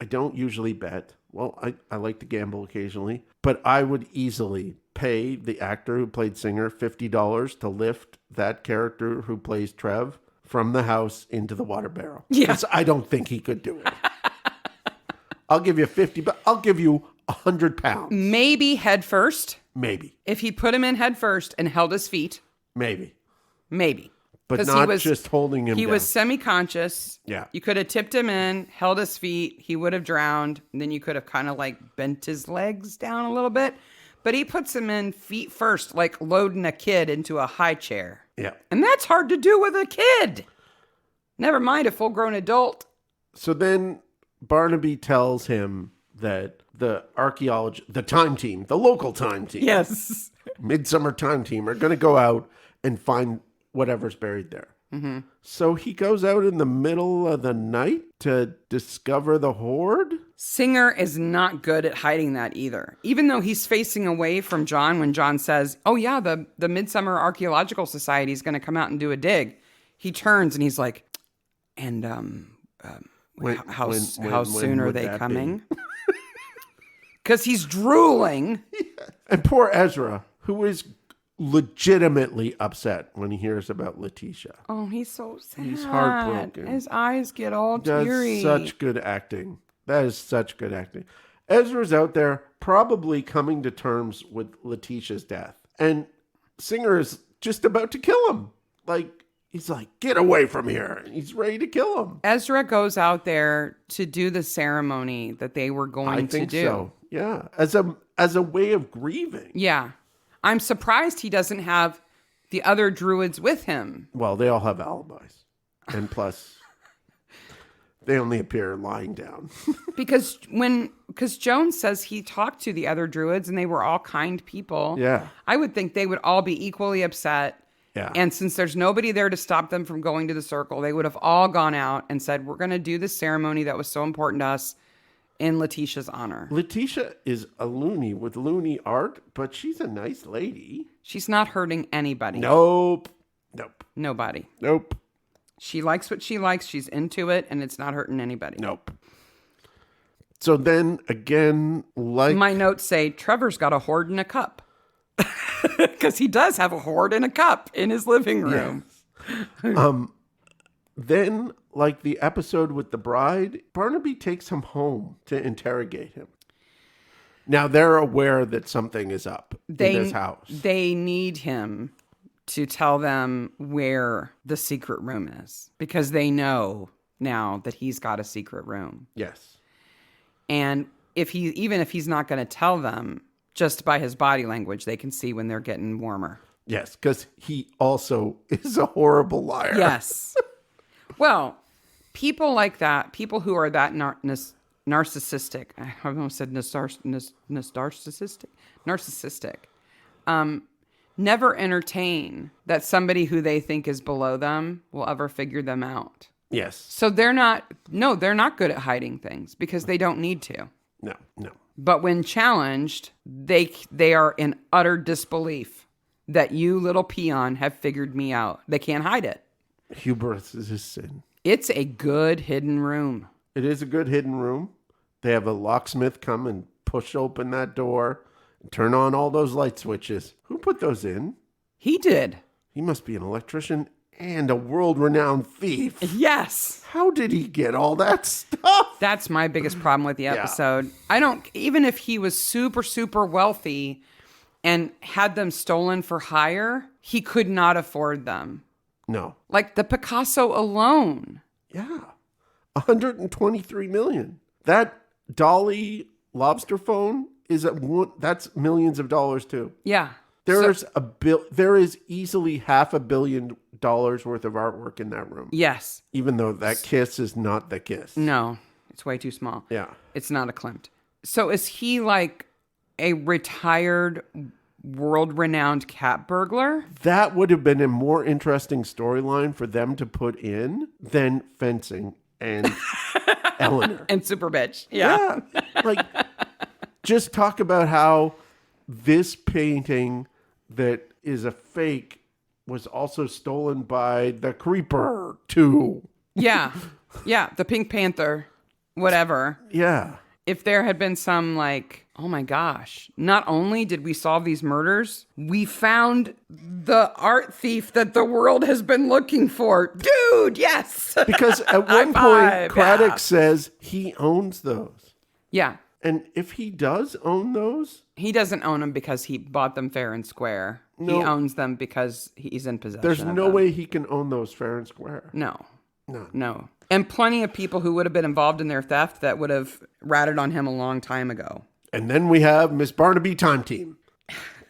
I don't usually bet. Well, I like to gamble occasionally. But I would easily pay the actor who played Singer $50 to lift that character who plays Trev from the house into the water barrel. Yes. I don't think he could do it. I'll give you 50, but I'll give you 100 pounds. Maybe head first. Maybe. If he put him in head first and held his feet. Maybe. Maybe. But 'Cause not just holding him He down. was semi-conscious. Yeah. You could have tipped him in, held his feet. He would have drowned. And then you could have kind of like bent his legs down a little bit. But he puts him in feet first, like loading a kid into a high chair. Yeah. And that's hard to do with a kid. Never mind a full-grown adult. So then Barnaby tells him that the time team, the local time team, Yes. Midsummer time team, are going to go out and find whatever's buried there. Mm-hmm. So he goes out in the middle of the night to discover the hoard. Singer is not good at hiding that either. Even though he's facing away from John when John says, oh yeah, the Midsummer Archaeological Society is going to come out and do a dig. He turns and he's like, and how soon are they coming? Because he's drooling. Yeah. And poor Ezra, who is legitimately upset when he hears about Letitia. Oh, he's so sad. He's heartbroken. His eyes get all Does teary. such good acting. That is such good acting. Ezra's out there probably coming to terms with Letitia's death. And Singer is just about to kill him. Like, he's like, get away from here. And he's ready to kill him. Ezra goes out there to do the ceremony that they were going to do. I think so. Yeah. As a way of grieving. Yeah. I'm surprised he doesn't have the other druids with him. Well, they all have alibis. And plus, they only appear lying down. Because Jones says he talked to the other druids and they were all kind people. Yeah. I would think they would all be equally upset. Yeah. And since there's nobody there to stop them from going to the circle, they would have all gone out and said, we're going to do this ceremony that was so important to us in Letitia's honor. Letitia is a loony with loony art, but she's a nice lady. She's not hurting anybody. Nope. Nobody. Nope. She likes what she likes. She's into it, and it's not hurting anybody. Nope. So then, again, like... My notes say, Trevor's got a hoard in a cup. Because he does have a hoard in a cup in his living room. Yes. Then, like the episode with the bride, Barnaby takes him home to interrogate him. Now, they're aware that something is up in this house. They need him to tell them where the secret room is. Because they know now that he's got a secret room. Yes. And even if he's not going to tell them, just by his body language, they can see when they're getting warmer. Yes, because he also is a horrible liar. Yes. Well, people like that, people who are that narcissistic, I almost said narcissistic, never entertain that somebody who they think is below them will ever figure them out. Yes. So they're not good at hiding things because they don't need to. No. But when challenged, they are in utter disbelief that you, little peon, have figured me out. They can't hide it. Hubris is a sin. It's a good hidden room. It is a good hidden room. They have a locksmith come and push open that door and turn on all those light switches. Who put those in? He did. He must be an electrician and a world-renowned thief. Yes. How did he get all that stuff? That's my biggest problem with the episode. Yeah. Even if he was super, super wealthy and had them stolen for hire, he could not afford them. No. Like the Picasso alone. Yeah. $123 million. That Dolly lobster phone that's millions of dollars too. Yeah. There is easily $500 million worth of artwork in that room. Yes. Even though that kiss is not the kiss. No, it's way too small. Yeah. It's not a Klimt. So is he like a retired world-renowned cat burglar? That would have been a more interesting storyline for them to put in than fencing and Eleanor. And Super Bitch. Yeah. Like, just talk about how this painting that is a fake was also stolen by the Creeper, too. Yeah. Yeah. The Pink Panther. Whatever. Yeah. If there had been some like, oh my gosh, not only did we solve these murders, we found the art thief that the world has been looking for. Dude, yes. Because at one point, Craddock says he owns those. Yeah. And if he does own those, He doesn't own them because he bought them fair and square. No. He owns them because he's in possession there's of no them. way he can own those fair and square. No. No. No. And plenty of people who would have been involved in their theft that would have ratted on him a long time ago. And then we have Miss Barnaby Time Team.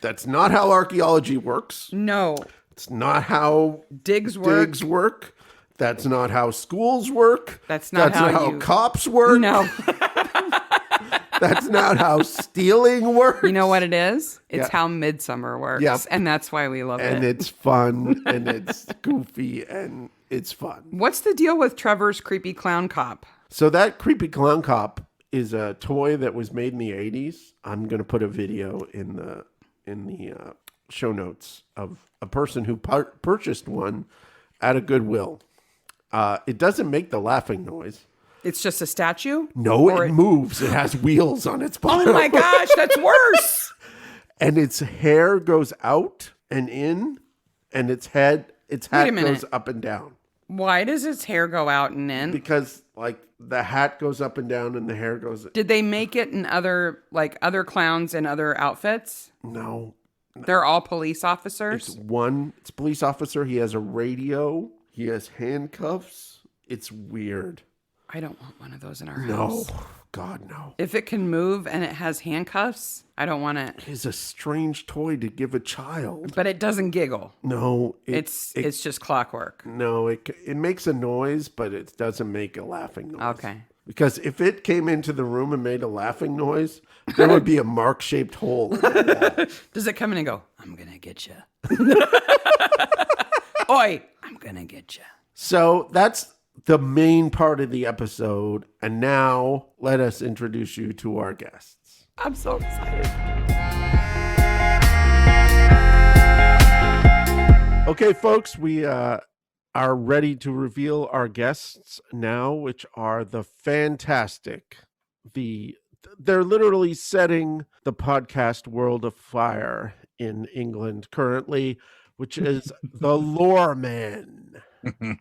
That's not how archaeology works. No. It's not how Digs work. digs work. That's not how schools work. That's not how cops work. No. That's not how stealing works. You know what it is? It's Yeah. how Midsomer works. Yep. And that's why we love And it. it's fun and it's goofy and it's fun. What's the deal with Trevor's creepy clown cop? So that creepy clown cop is a toy that was made in the 80s. I'm going to put a video in the show notes of a person who purchased one at a Goodwill. It doesn't make the laughing noise. It's just a statue? No, it moves. It has wheels on its bottom. Oh my gosh, that's worse. And its hair goes out and in, and its hat goes up and down. Why does its hair go out and in? Because like the hat goes up and down and the hair goes. Did they make it in other clowns in other outfits? No. They're all police officers? It's a police officer. He has a radio. He has handcuffs. It's weird. I don't want one of those in our No. house. God, no. If it can move and it has handcuffs, I don't want it. It's a strange toy to give a child. But it doesn't giggle. No. It's just clockwork. No, it makes a noise, but it doesn't make a laughing noise. Okay. Because if it came into the room and made a laughing noise, there would be a mark-shaped hole in the wall. Does it come in and go, I'm going to get you. Oi, I'm going to get you. So that's the main part of the episode. And now let us introduce you to our guests. I'm so excited. Okay, folks, we are ready to reveal our guests now, which are the fantastic, they're literally setting the podcast world afire in England currently, which is the Lore Men.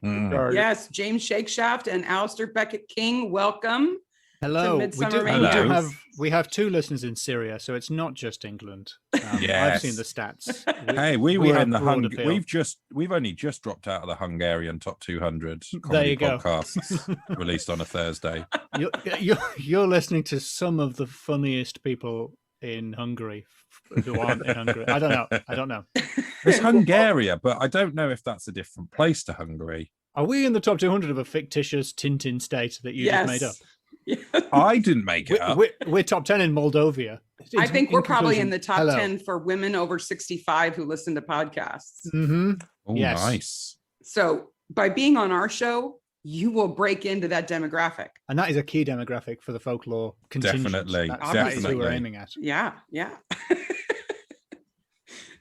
Yes, James Shakeshaft and Alistair Beckett King, welcome. Hello. to We Midsomer do Maniacs. we have two listeners in Syria, so it's not just England. I've Yes. seen the stats. Hey, we were have in the broad appeal. we've only just dropped out of the Hungarian top 200 There comedy you go. podcasts released on a Thursday. You're listening to some of the funniest people in Hungary who aren't in Hungary. I don't know. It's Hungaria, but I don't know if that's a different place to Hungary. Are we in the top 200 of a fictitious Tintin state that you just made up? I didn't make it up. We're top 10 in Moldova. I think we're probably in conclusion, the top hello. 10 for women over 65 who listen to podcasts. Mm-hmm. Oh, Yes. nice. So by being on our show, you will break into that demographic. And that is a key demographic for the folklore contingent. Definitely, That is who definitely. we're aiming at. Yeah, yeah.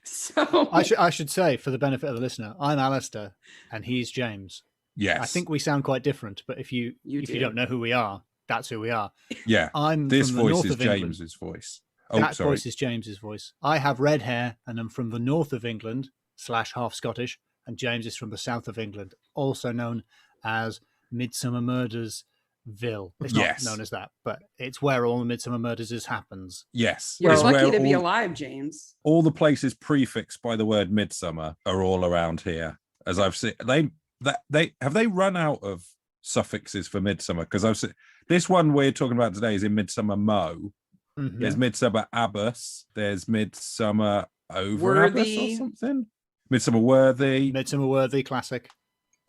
So I should say, for the benefit of the listener, I'm Alistair and he's James. Yes. I think we sound quite different, but if you do. don't know who we are, that's who we are. Yeah. I'm This from the voice north is of England. James's voice. Oh, That sorry. voice is James's voice. I have red hair and I'm from the north of England / half Scottish, and James is from the south of England, also known as Midsomer Murdersville. It's not Yes. known as that, but it's where all the Midsomer Murders happens. Yes. you're It's lucky where to be all- alive, James. all the places prefixed by the word midsummer are all around here. As I've seen, they have they run out of suffixes for midsummer? Because I've seen this one we're talking about today is in Midsummer Mo. Mhm. There's Midsummer Abbas. There's Midsummer Over Worthy. Abbas or something. Midsummer Worthy. Midsummer Worthy classic.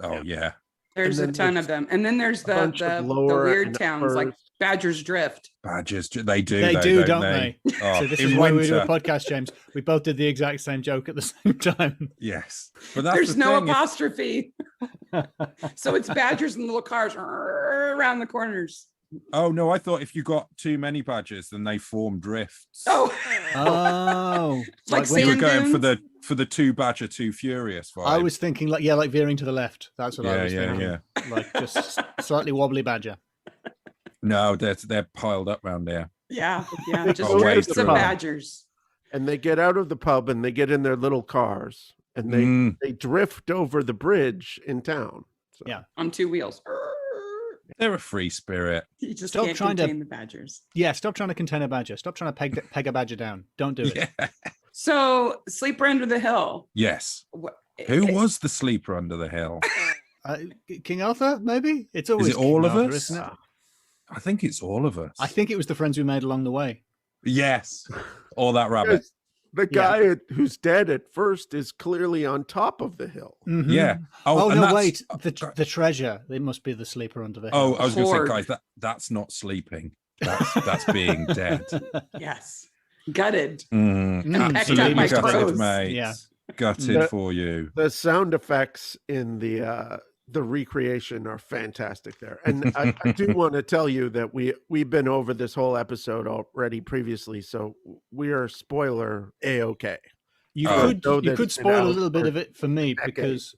Oh yeah. There's a And then ton there's of them. And then there's a the bunch of lower weird and towns like uppers. Badger's Drift. Badgers. They do. They though, do, don't don't they? they? Oh, So this in is why we winter. do a podcast, James. We both did the exact same joke at the same time. Yes, but that's There's the no thing, if- apostrophe. So it's badgers and little cars around the corners. Oh no, I thought if you got too many badgers, then they form drifts. Oh, Oh, Like You were sand going dunes? for the two badger, too furious vibe. I was thinking like veering to the left. That's what I Yeah, was yeah, thinking. yeah. Like just slightly wobbly badger. No, they're piled up round there. yeah, yeah. Just Oh, wait, drifts of through. badgers. And they get out of the pub and they get in their little cars and they drift over the bridge in town. So, Yeah. On two wheels. They're a free spirit. You just Stop can't trying to- contain the badgers. Yeah, stop trying to contain a badger. Stop trying to peg a badger down. Don't do it. Yeah. So, Sleeper Under the Hill. Yes. What, Who was the sleeper under the hill? King Arthur, maybe? It's always it all King of Arthur, us? isn't it? I think it's all of us. I think it was the friends we made along the way. Yes. Or that rabbit. The guy who's dead at first is clearly on top of the hill. Mhm. Yeah. Oh, and no, that's- wait. The treasure. It must be the sleeper under the hill. Oh, I was going to say, Horde. guys, that's not sleeping. That's being dead. Yes. Gutted. Mm, pecked at my Absolutely gutted, toes. mate. Yeah. Gutted for you. The sound effects in the recreation are fantastic there. And I do want to tell you that we've been over this whole episode already previously, so we are spoiler A-okay. You know could that it's been spoil a out little bit for of it for me because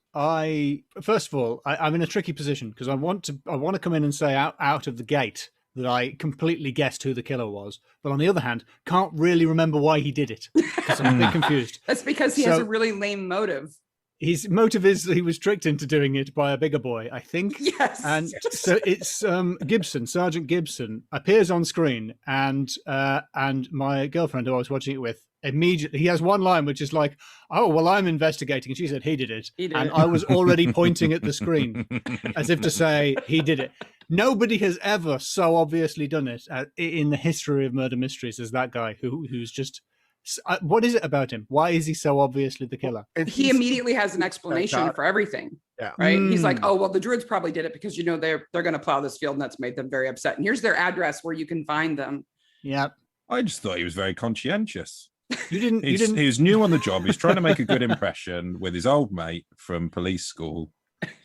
first of all, I'm in a tricky position because I want to come in and say out of the gate that I completely guessed who the killer was, but on the other hand, can't really remember why he did it because I'm a bit confused. That's because he has a really lame motive. His motive is that he was tricked into doing it by a bigger boy, I think. Yes. And so it's Gibson, Sergeant Gibson, appears on screen, and my girlfriend who I was watching it with immediately, he has one line which is like, "Oh, well, I'm investigating," and she said he did it, and I was already pointing at the screen as if to say he did it. Nobody has ever so obviously done it in the history of murder mysteries as that guy who's just. What is it about him? Why is he so obviously the killer? And He immediately has an explanation for everything. Yeah. Right. He's like, oh, well, the Druids probably did it because, they're going to plow this field and that's made them very upset. And here's their address where you can find them. Yeah. I just thought he was very conscientious. You didn't. He was new on the job. He's trying to make a good impression with his old mate from police school,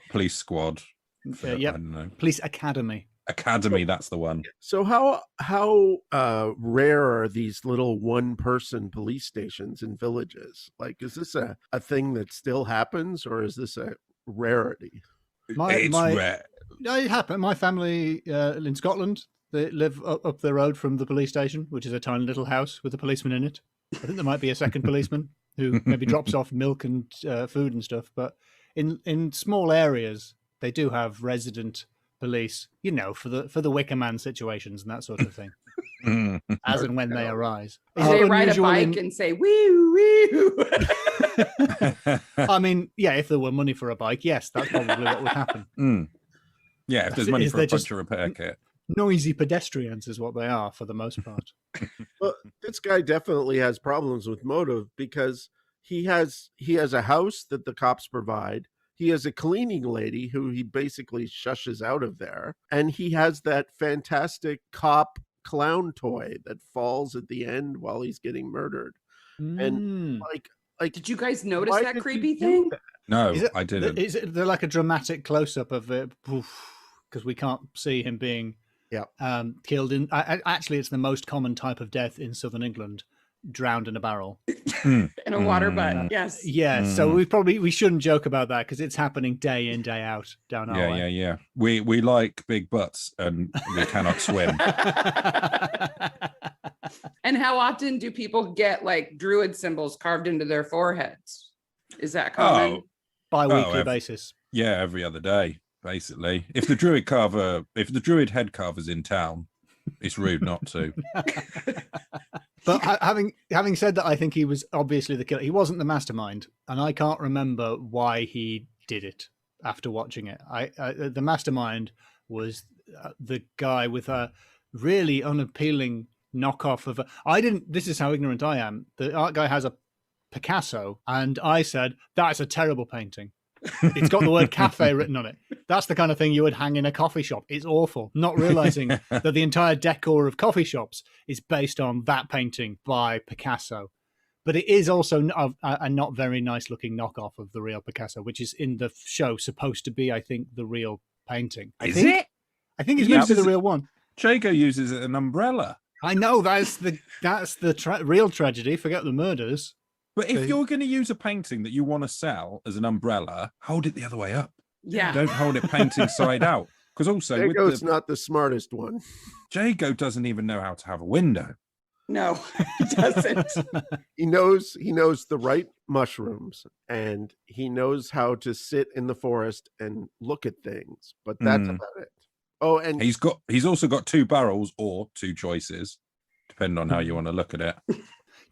police squad. I don't know. Police Academy. Academy, that's the one. So how rare are these little one-person police stations in villages? Like, is this a thing that still happens, or is this a rarity? It's rare. No, it happened. My family in Scotland, they live up the road from the police station, which is a tiny little house with a policeman in it. I think there might be a second policeman who maybe drops off milk and food and stuff. But in small areas, they do have resident police, for the Wicker Man situations and that sort of thing, as and when they arise. They ride a bike and say, wee, wee. I mean, yeah, if there were money for a bike, yes, that's probably what would happen. Yeah, if there's money for a puncture repair kit. Noisy pedestrians is what they are for the most part. Well, this guy definitely has problems with motive because he has a house that the cops provide. He has a cleaning lady who he basically shushes out of there. And he has that fantastic cop clown toy that falls at the end while he's getting murdered. And like, did you guys notice that creepy thing? No, I didn't. Is it they're like a dramatic close-up of it because we can't see him being killed in. Actually, it's the most common type of death in southern England. Drowned in a barrel. In a water butt, yes. Yeah, so we shouldn't joke about that because it's happening day in, day out down our way. Yeah. We like big butts and we cannot swim. And how often do people get like druid symbols carved into their foreheads? Is that common? Bi-weekly basis. Yeah, every other day, basically. If the druid head carver's in town, it's rude not to. But having said that, I think he was obviously the killer. He wasn't the mastermind, and I can't remember why he did it after watching it. The mastermind was the guy with a really unappealing knockoff of this is how ignorant I am. The art guy has a Picasso, and I said, that's a terrible painting. It's got the word cafe written on it. That's the kind of thing you would hang in a coffee shop. It's awful. Not realizing that the entire decor of coffee shops is based on that painting by Picasso. But it is also a not very nice looking knockoff of the real Picasso, which is in the show supposed to be, I think, the real painting. I think it's meant to be the real one. Jago uses an umbrella. I know, that's the real tragedy. Forget the murders. But if you're going to use a painting that you want to sell as an umbrella, hold it the other way up. Yeah. Don't hold it painting side out. Because also, Jago's not the smartest one. Jago doesn't even know how to have a window. No, he doesn't. He knows the right mushrooms, and he knows how to sit in the forest and look at things. But that's about it. Oh, and he's also got 2 barrels or 2 choices, depending on how you want to look at it.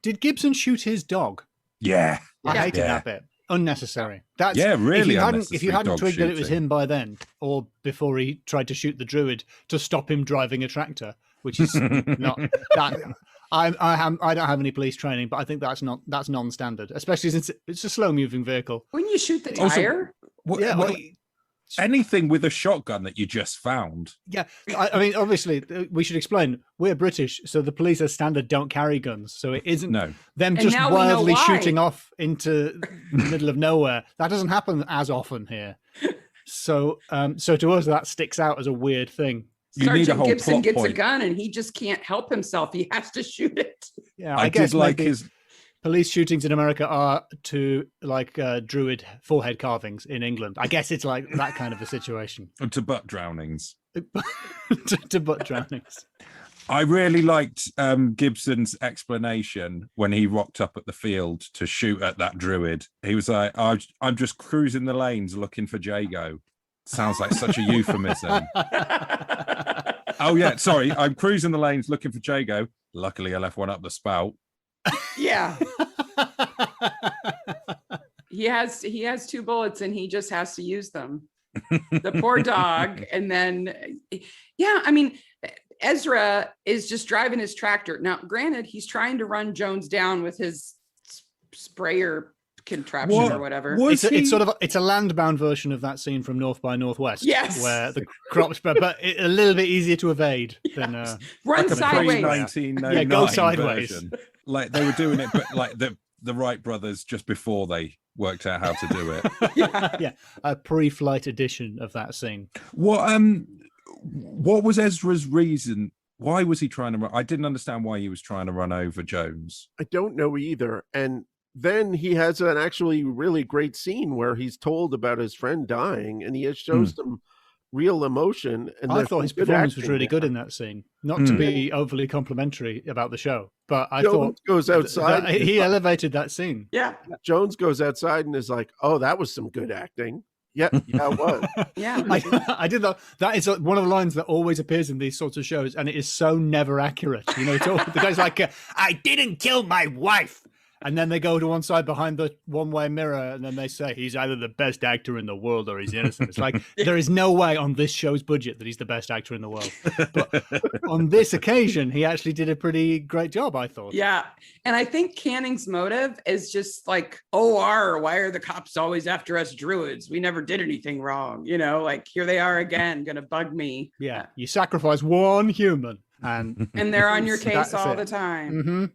Did Gibson shoot his dog? Yeah. I hated that bit. Unnecessary. That's really if you hadn't twigged that it was him by then, or before he tried to shoot the druid to stop him driving a tractor, which is not that. I don't have any police training, but I think that's non-standard, especially since it's a slow-moving vehicle. When you shoot the tire, anything with a shotgun that you just found. Yeah, I mean, obviously, we should explain. We're British, so the police as standard don't carry guns. So it isn't them just wildly shooting off into the middle of nowhere. That doesn't happen as often here. So to us, that sticks out as a weird thing. Sergeant Gibson gets a gun and he just can't help himself. He has to shoot it. Yeah, I guess like his police shootings in America are to like druid forehead carvings in England. I guess it's like that kind of a situation. To butt drownings. to butt drownings. I really liked Gibson's explanation when he rocked up at the field to shoot at that druid. He was like, I'm just cruising the lanes looking for Jago. Sounds like such a euphemism. Oh, yeah, sorry. I'm cruising the lanes looking for Jago. Luckily, I left one up the spout. Yeah. He has 2 bullets and he just has to use them. The poor dog. And then, I mean, Ezra is just driving his tractor. Now, granted, he's trying to run Jones down with his sprayer contraption or whatever. It's a landbound version of that scene from North by Northwest. Yes, where the crops, but a little bit easier to evade than run like sideways. Yeah, go sideways. Version. Like they were doing it, but like the Wright brothers just before they worked out how to do it. Yeah, a pre-flight edition of that scene. What was Ezra's reason? Why was he trying to run? I didn't understand why he was trying to run over Jones. I don't know either. And then he has an actually really great scene where he's told about his friend dying and he shows them real emotion. And I thought his performance was really good in that scene. Not to be overly complimentary about the show, but I thought goes outside. He elevated that scene. Yeah. Jones goes outside and is like, oh, that was some good acting. Yeah, it was. Yeah. I did that. That is one of the lines that always appears in these sorts of shows, and it is so never accurate. You know, the guy's like, I didn't kill my wife. And then they go to one side behind the one-way mirror, and then they say he's either the best actor in the world or he's innocent. It's like there is no way on this show's budget that he's the best actor in the world. But on this occasion, he actually did a pretty great job, I thought. Yeah, and I think Canning's motive is just like, why are the cops always after us druids? We never did anything wrong. You know, like here they are again, gonna bug me. Yeah, you sacrifice one human, and they're on your case all the time. Mm-hmm.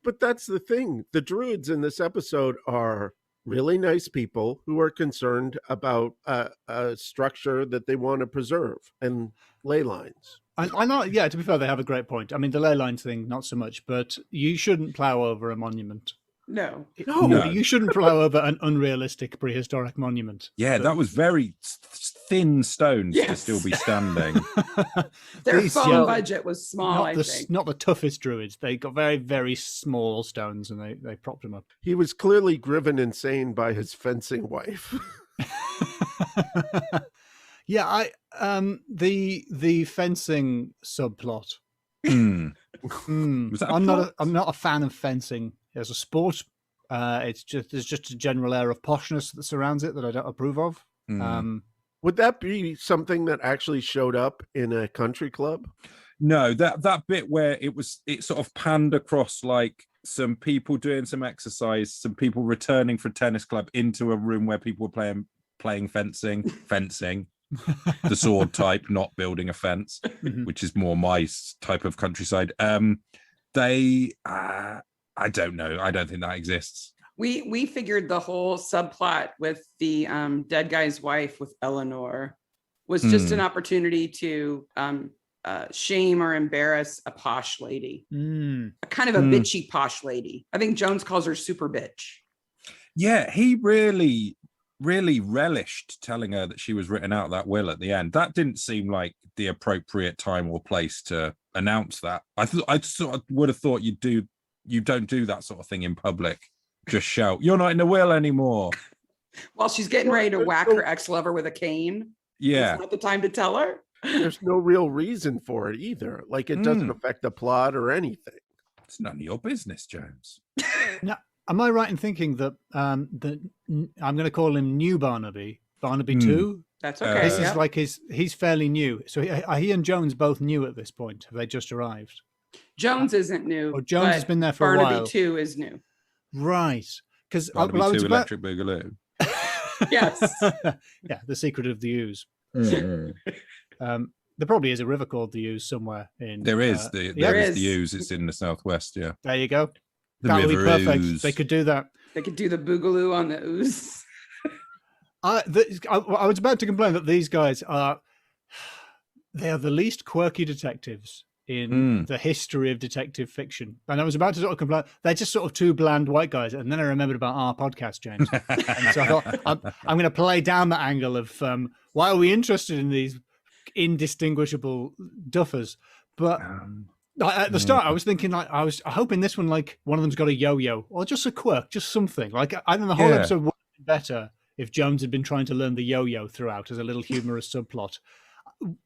But that's the thing. The druids in this episode are really nice people who are concerned about a structure that they want to preserve and ley lines. I know, yeah, to be fair, they have a great point. I mean, the ley lines thing, not so much, but you shouldn't plow over a monument. No. You shouldn't plow over an unrealistic prehistoric monument. Yeah, that was very thin stones to still be standing. Their phone budget was small, I think. Not the toughest druids. They got very, very small stones and they propped them up. He was clearly driven insane by his fencing wife. Yeah, the fencing subplot. I'm not a fan of fencing as a sport. There's just a general air of poshness that surrounds it that I don't approve of. Would that be something that actually showed up in a country club? No, that bit where it sort of panned across like some people doing some exercise, some people returning from tennis club into a room where people were playing fencing, the sword type, not building a fence, which is more my type of countryside. I don't know. I don't think that exists. We figured the whole subplot with the dead guy's wife with Eleanor was just an opportunity to shame or embarrass a posh lady, a kind of a bitchy posh lady. I think Jones calls her super bitch. Yeah, he really relished telling her that she was written out that will at the end. That didn't seem like the appropriate time or place to announce that. I sort of would have thought you don't do that sort of thing in public. Just shout, "You're not in the will anymore." While she's getting ready to whack her ex-lover with a cane. Yeah. It's not the time to tell her. there's no real reason for it either. Like it doesn't affect the plot or anything. It's none of your business, James. Now, am I right in thinking that I'm going to call him New Barnaby 2? That's okay. This is like he's fairly new. So are he and Jones both new at this point? Have they just arrived? Jones isn't new. Or Jones has been there for Barnaby a while. Barnaby 2 is new. Right. Because Barnaby 2 Electric Boogaloo. Yes. Yeah, The Secret of the Ooze. Mm-hmm. There probably is a river called the Ooze somewhere in. There is the Ooze. It's in the southwest. Yeah. There you go. The That would be River perfect. Ooze. They could do that. They could do the boogaloo on the ooze. I was about to complain that these guys are the least quirky detectives in the history of detective fiction. And I was about to sort of complain, they're just sort of two bland white guys. And then I remembered about our podcast, James. And so I thought, I'm going to play down that angle of why are we interested in these indistinguishable duffers? But at the start, I was thinking, like, I was hoping this one, like, one of them's got a yo-yo or just a quirk, just something. Like, I think the whole episode would have been better if Jones had been trying to learn the yo-yo throughout as a little humorous subplot.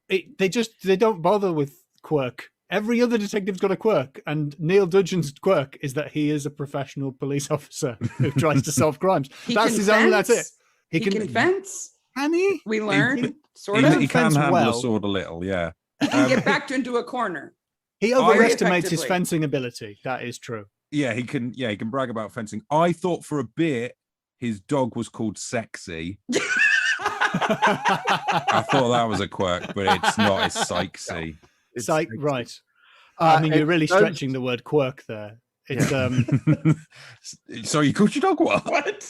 They don't bother with quirk. Every other detective's got a quirk, and Neil Dudgeon's quirk is that he is a professional police officer who tries to solve crimes. That's it. He can fence. Can he? We learn, sort of. He can fence handle well. a sword a little, yeah. He can get backed into a corner. He overestimates his effectively. fencing ability. That is true. Yeah, he can brag about fencing. I thought for a bit his dog was called Sexy. I thought that was a quirk, but it's not. It's Sykesy. It's like, right. I mean, you're really stretching the word quirk there. It's Sorry, you called your dog what? What?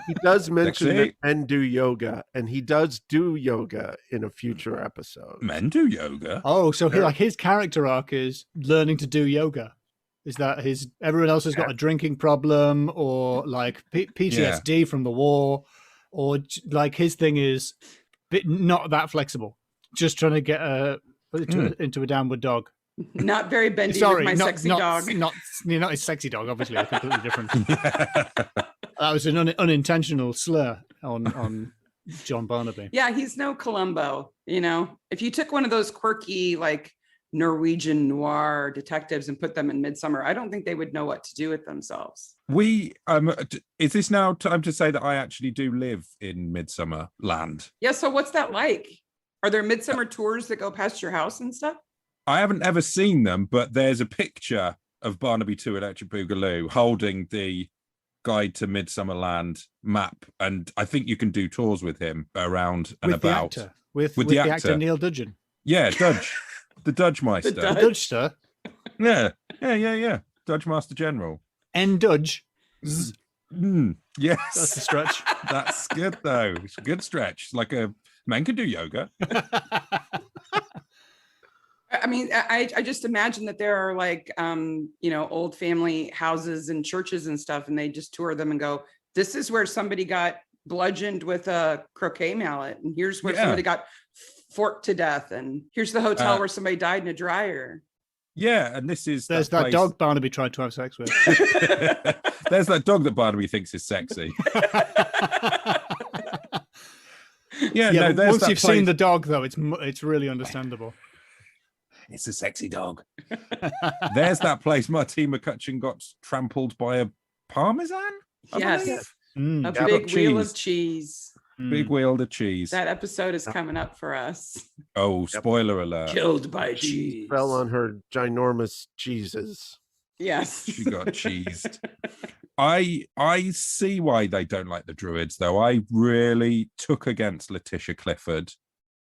He does mention Sexy. that men do yoga, and he does do yoga in a future episode. Men do yoga. Oh, so his character arc is learning to do yoga. Is that everyone else has got a drinking problem or like PTSD from the war, or like his thing is not that flexible, just trying to get into a downward dog. Not very bendy with my sexy dog. Not his sexy dog, obviously, a completely different. That was an unintentional slur on John Barnaby. Yeah, he's no Columbo, you know. If you took one of those quirky, like Norwegian noir detectives and put them in Midsomer, I don't think they would know what to do with themselves. Is this now time to say that I actually do live in Midsomer Land? Yeah, so what's that like? Are there Midsomer tours that go past your house and stuff? I haven't ever seen them, but there's a picture of Barnaby 2 Electric Boogaloo holding the Guide to Midsomer Land map, and I think you can do tours with him around and with about. The actor, with the actor Neil Dudgeon. Yeah, Dudge. The Dudge Meister. The Dudgester. Yeah. Dudge Master General. N. Dudge. Yes. That's a stretch. That's good, though. It's a good stretch. Like men can do yoga. I mean, I just imagine that there are like, old family houses and churches and stuff, and they just tour them and go, this is where somebody got bludgeoned with a croquet mallet, and here's where somebody got forked to death, and here's the hotel where somebody died in a dryer. Yeah, and there's that dog Barnaby tried to have sex with. There's that dog that Barnaby thinks is sexy. Once you've seen the dog, though, it's really understandable. It's a sexy dog. There's that place Martine McCutcheon got trampled by a parmesan. Yes, a big wheel of cheese. Big wheel of cheese. That episode is coming up for us. Oh, spoiler alert! Killed by cheese. Fell on her ginormous cheeses. Yes, she got cheesed. I see why they don't like the Druids, though. I really took against Letitia Clifford,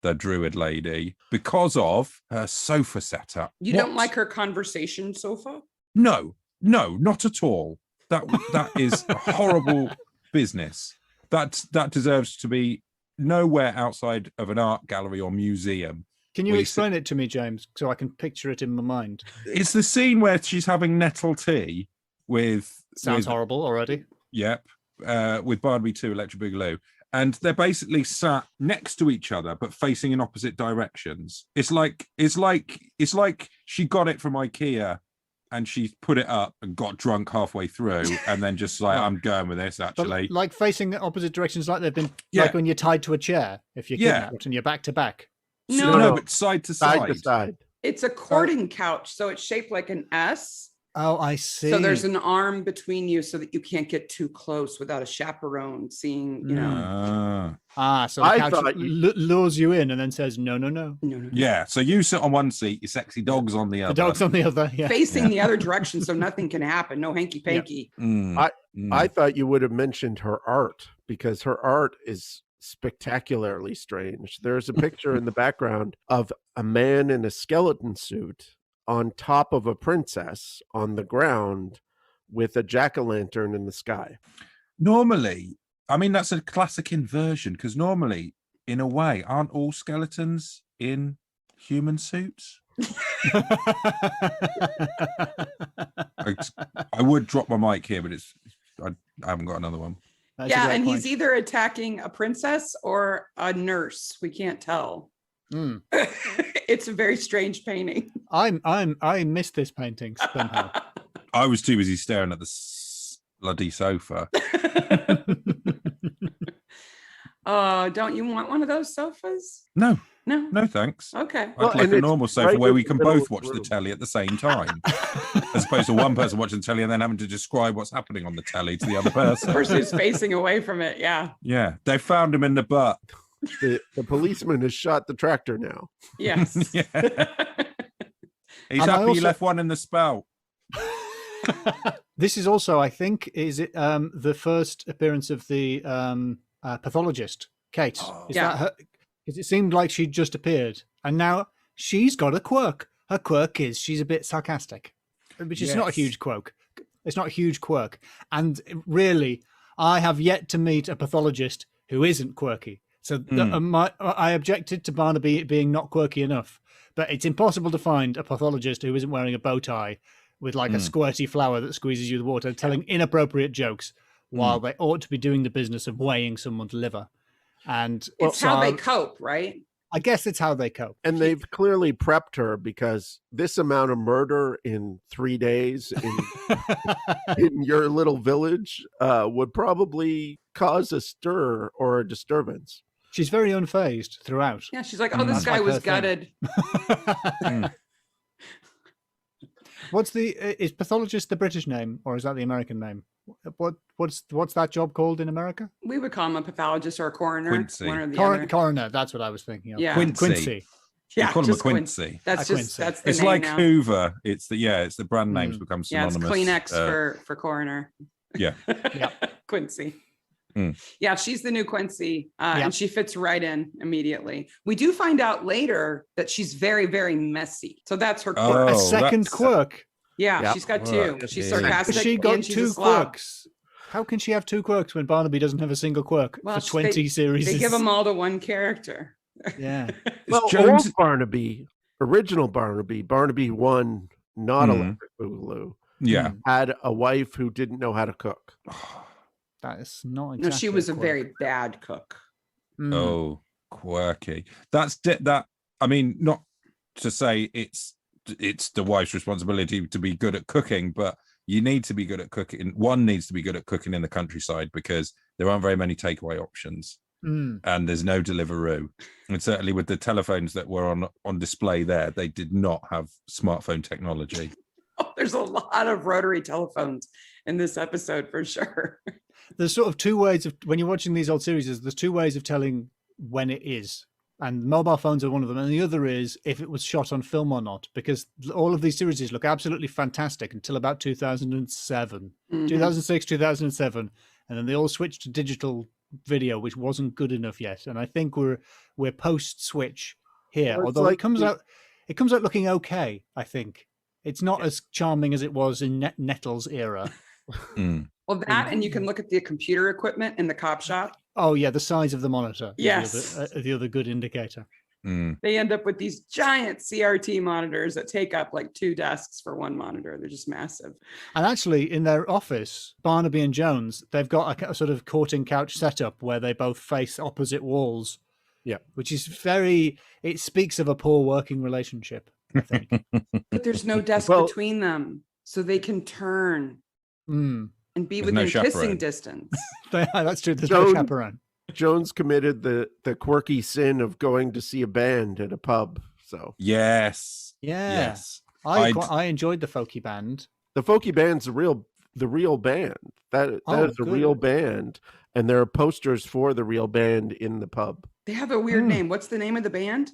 the Druid lady, because of her sofa setup. You don't like her conversation sofa? No, not at all. That is a horrible business. That deserves to be nowhere outside of an art gallery or museum. Can you explain it to me, James, so I can picture it in my mind? It's the scene where she's having nettle tea with... Sounds horrible already. Yep. With Barnaby 2 Electric Boogaloo. And they're basically sat next to each other, but facing in opposite directions. It's like she got it from IKEA and she put it up and got drunk halfway through, and then just like, I'm going with this, actually. But like facing the opposite directions, like they've been, like when you're tied to a chair, if you're kidnapped and you're back to back. No. But side to Side side. to side. It's a courting couch, so it's shaped like an S. Oh, I see. So there's an arm between you so that you can't get too close without a chaperone seeing, you know. So the I couch thought lures you in and then says, no. No. Yeah. So you sit on one seat, your sexy dog's on the other. The dog's on the other. Yeah. Facing the other direction so nothing can happen. No hanky-panky. I thought you would have mentioned her art, because her art is spectacularly strange. There's a picture in the background of a man in a skeleton suit on top of a princess on the ground with a jack-o'-lantern in the sky. Normally, I mean, that's a classic inversion, because normally, in a way, aren't all skeletons in human suits? I would drop my mic here, but I haven't got another one. Yeah, and he's either attacking a princess or a nurse. We can't tell. It's a very strange painting. I missed this painting somehow. I was too busy staring at the bloody sofa. Don't you want one of those sofas? No, No, thanks. Okay. I'd like a normal sofa where we can both watch the the telly at the same time, as opposed to one person watching the telly and then having to describe what's happening on the telly to the other person. The person who's facing away from it. Yeah. Yeah, they found him in the butt. The policeman has shot the tractor now. Yes. Yeah. He's And I happy he also- left one in the spout. This is also, I think, is it the first appearance of the pathologist, Kate? Is Yeah. that her? Because it seemed like she'd just appeared, and now she's got a quirk. Her quirk is she's a bit sarcastic, which is not a Yes. huge quirk. It's not a huge quirk, and really, I have yet to meet a pathologist who isn't quirky. So I objected to Barnaby being not quirky enough, but it's impossible to find a pathologist who isn't wearing a bow tie with like a squirty flower that squeezes you the water, telling inappropriate jokes while they ought to be doing the business of weighing someone's liver. And It's how they cope, right? I guess it's how they cope. And they've clearly prepped her, because this amount of murder in 3 days in your little village would probably cause a stir or a disturbance. She's very unfazed throughout. Yeah, she's like, oh, this That's guy like was her thing. gutted. Is pathologist the British name or is that the American name? What's that job called in America? We would call him a pathologist or a coroner. Quincy. One or the other. Coroner. That's what I was thinking of. Yeah. Quincy. Yeah, We call him a just Quincy. That's A just Quincy. that's the It's name like now. Hoover. It's the brand names become Yeah, it's synonymous. Kleenex for coroner. Yeah. Quincy. Mm. Yeah, she's the new Quincy, and she fits right in immediately. We do find out later that she's very, very messy. So that's her quirk. A Oh, second that's- quirk. Yeah, she's got two. Quirk. She's Yeah. sarcastic. She got and she's two a slob. quirks. How can she have two quirks when Barnaby doesn't have a single quirk Well, for 20 series? They give them all to one character. Yeah. Well, Jones- old Barnaby, original Barnaby 1, not Electric Boogaloo, Yeah. had a wife who didn't know how to cook. That is not exactly No, she was a quirk. very bad cook. Mm. Oh, quirky. That's that. I mean, not to say it's the wife's responsibility to be good at cooking, but you need to be good at cooking. One needs to be good at cooking in the countryside because there aren't very many takeaway options, and there's no Deliveroo. And certainly with the telephones that were on display there, they did not have smartphone technology. Oh, there's a lot of rotary telephones in this episode for sure. There's sort of two ways of, when you're watching these old series, there's two ways of telling when it is. And mobile phones are one of them. And the other is if it was shot on film or not, because all of these series look absolutely fantastic until about 2007, 2006, 2007. And then they all switched to digital video, which wasn't good enough yet. And I think we're post switch here, Well, it's although like it comes out looking okay. I think it's not as charming as it was in Nettle's era. Well, that, and you can look at the computer equipment in the cop shop. Oh yeah, the size of the monitor. Yes. is the other good indicator. They end up with these giant CRT monitors that take up like 2 desks for one monitor. They're just massive. And actually, in their office, Barnaby and Jones, they've got a sort of courting couch setup where they both face opposite walls. Yeah, which is it speaks of a poor working relationship, I think. But there's no desk between them, so they can turn and be There's within no kissing chaperone. distance. That's true. There's no chaperone. Jones committed the quirky sin of going to see a band at a pub. So Yes. Yeah. Yes. I enjoyed the folky band. the folky band's the real band. That is a good. real band, and there are posters for the real band in the pub. They have a weird name. What's the name of the band?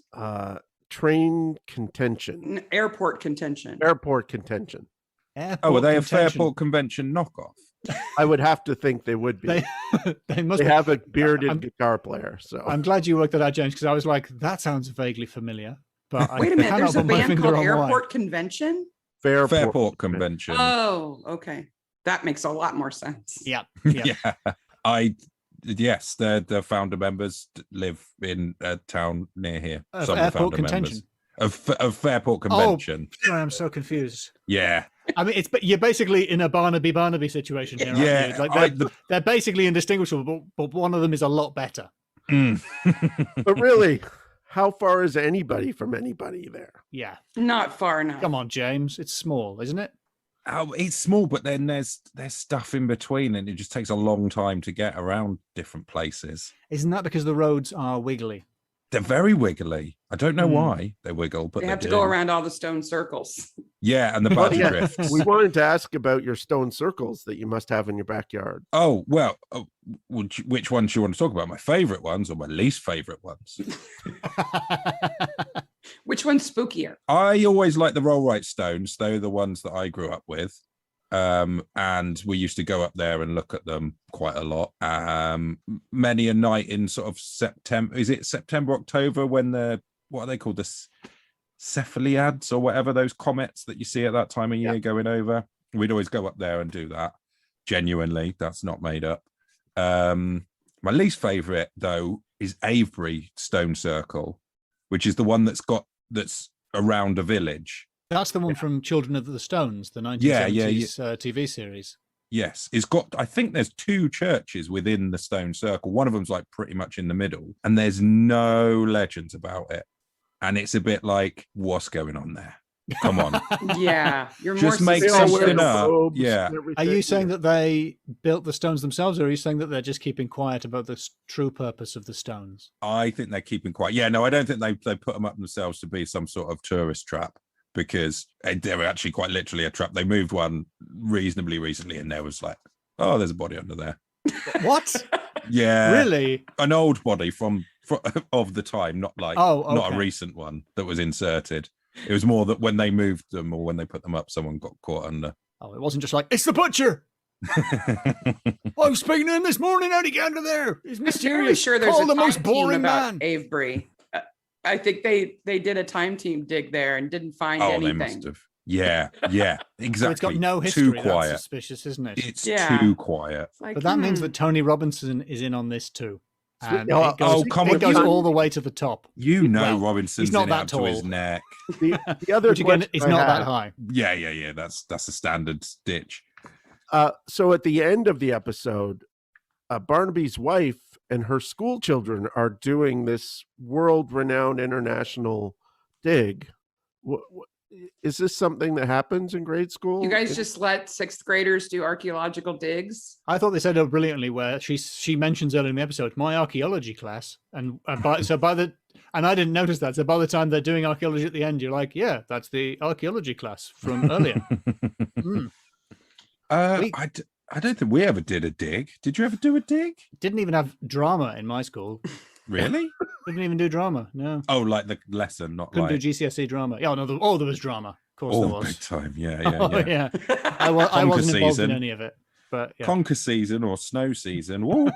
Train Contention. Airport Contention. Airport Contention. Are they a Fairport Convention knockoff? I would have to think they would be. They must They have a bearded guitar player. So I'm glad you worked that out, James, because I was like, that sounds vaguely familiar. But Wait a minute. cannot There's a put my band finger called on why. Airport Convention? Fairport Convention. Oh, okay. That makes a lot more sense. Yeah. Yeah. Yes, the founder members live in a town near here. Of Some Airport founder Contention. members of Fairport Convention. Sorry, I'm so confused. Yeah. I mean, you're basically in a Barnaby situation here, aren't you? Like they're basically indistinguishable, but one of them is a lot better. But really, how far is anybody from anybody there? Yeah. Not far enough. Come on, James. It's small, isn't it? Oh, it's small, but then there's stuff in between, and it just takes a long time to get around different places. Isn't that because the roads are wiggly? They're very wiggly. I don't know why they wiggle, but They have to do. go around all the stone circles. Yeah, and the buggy drifts. We wanted to ask about your stone circles that you must have in your backyard. Oh, well, which ones do you want to talk about? My favorite ones or my least favorite ones? Which one's spookier? I always like the roll right stones. They're the ones that I grew up with. And we used to go up there and look at them quite a lot. Many a night in sort of September. Is it September, October when what are they called? The Cephaliads or whatever, those comets that you see at that time of year going over. We'd always go up there and do that. Genuinely, that's not made up. My least favorite though is Avery Stone Circle, which is the one that's around a village. That's the one from Children of the Stones, the 1970s TV series. Yes, it's got, I think there's 2 churches within the stone circle. One of them's like pretty much in the middle, and there's no legends about it. And it's a bit like, what's going on there? Come on. Yeah, you're Just more make suspicious. something up. Yeah. Are you saying that they built the stones themselves, or are you saying that they're just keeping quiet about the true purpose of the stones? I think they're keeping quiet. Yeah, no, I don't think they put them up themselves to be some sort of tourist trap, because they were actually quite literally a trap. They moved one reasonably recently, and there was like, oh, there's a body under there. What? Yeah. Really? An old body from of the time, not like not a recent one that was inserted. It was more that when they moved them or when they put them up, someone got caught under. Oh, it wasn't just like, it's the butcher. I was speaking to him this morning. How'd he get under there? He's I'm fairly mysterious. sure there's Call a the time most team boring about man. Avery. I think they did a time team dig there and didn't find anything. They must have. Yeah, exactly. So it's got no history. Too quiet. That's suspicious, isn't it? It's too quiet. Like, but that means that Tony Robinson is in on this too. And Oh, it goes, come it on, goes you- all the way to the top. You know, Well, Robinson's he's not in that up to his tall. neck. The other Which again, question it's I not had- that high. Yeah. That's a standard stitch. So at the end of the episode, Barnaby's wife and her school children are doing this world-renowned international dig. Is this something that happens in grade school? You guys just let 6th graders do archaeological digs? I thought they said it brilliantly where she mentions earlier in the episode, my archaeology class. And I didn't notice that. So by the time they're doing archaeology at the end, you're like, yeah, that's the archaeology class from earlier. I don't think we ever did a dig. Did you ever do a dig? Didn't even have drama in my school. Really? Didn't even do drama. No. Oh, like the lesson, not Couldn't like. do GCSE drama. Yeah, no, there was drama. Of course there Oh, was. big time. Yeah. Oh, yeah. I wasn't involved in any of it. But yeah. Conker season or snow season. Woo.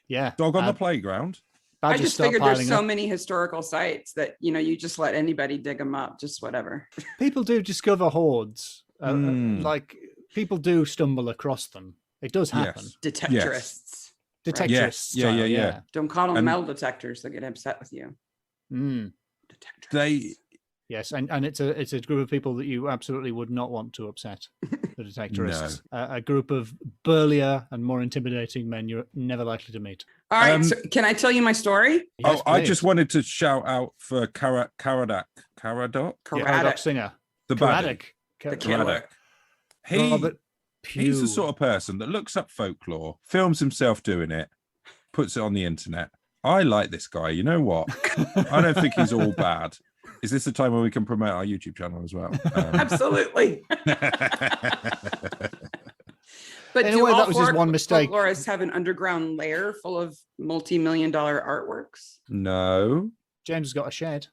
Yeah. Dog on the playground. I Badgers just start figured there's piling so up. many historical sites that, you just let anybody dig them up, just whatever. People do discover hoards. Like, people do stumble across them. It does happen. Yes. Detectorists. Detectorists. Yes. Yeah. style, Don't call them And- metal detectors. They'll get upset with you. Mm. Detectorists. Yes, and it's a group of people that you absolutely would not want to upset. The detectorists, a group of burlier and more intimidating men you're never likely to meet. All right. So can I tell you my story? Yes, I please. just wanted to shout out for Caradoc, Caradoc singer, the Caradoc, baddie. The killer. He Robert he's the Pugh. sort of person that looks up folklore, films himself doing it, puts it on the internet. I like this guy. You know what? I don't think he's all bad. Is this the time where we can promote our YouTube channel as well? Absolutely. But Anyway, do all that was his one mistake. folklorists have an underground lair full of multi-million-dollar artworks? No. James has got a shed.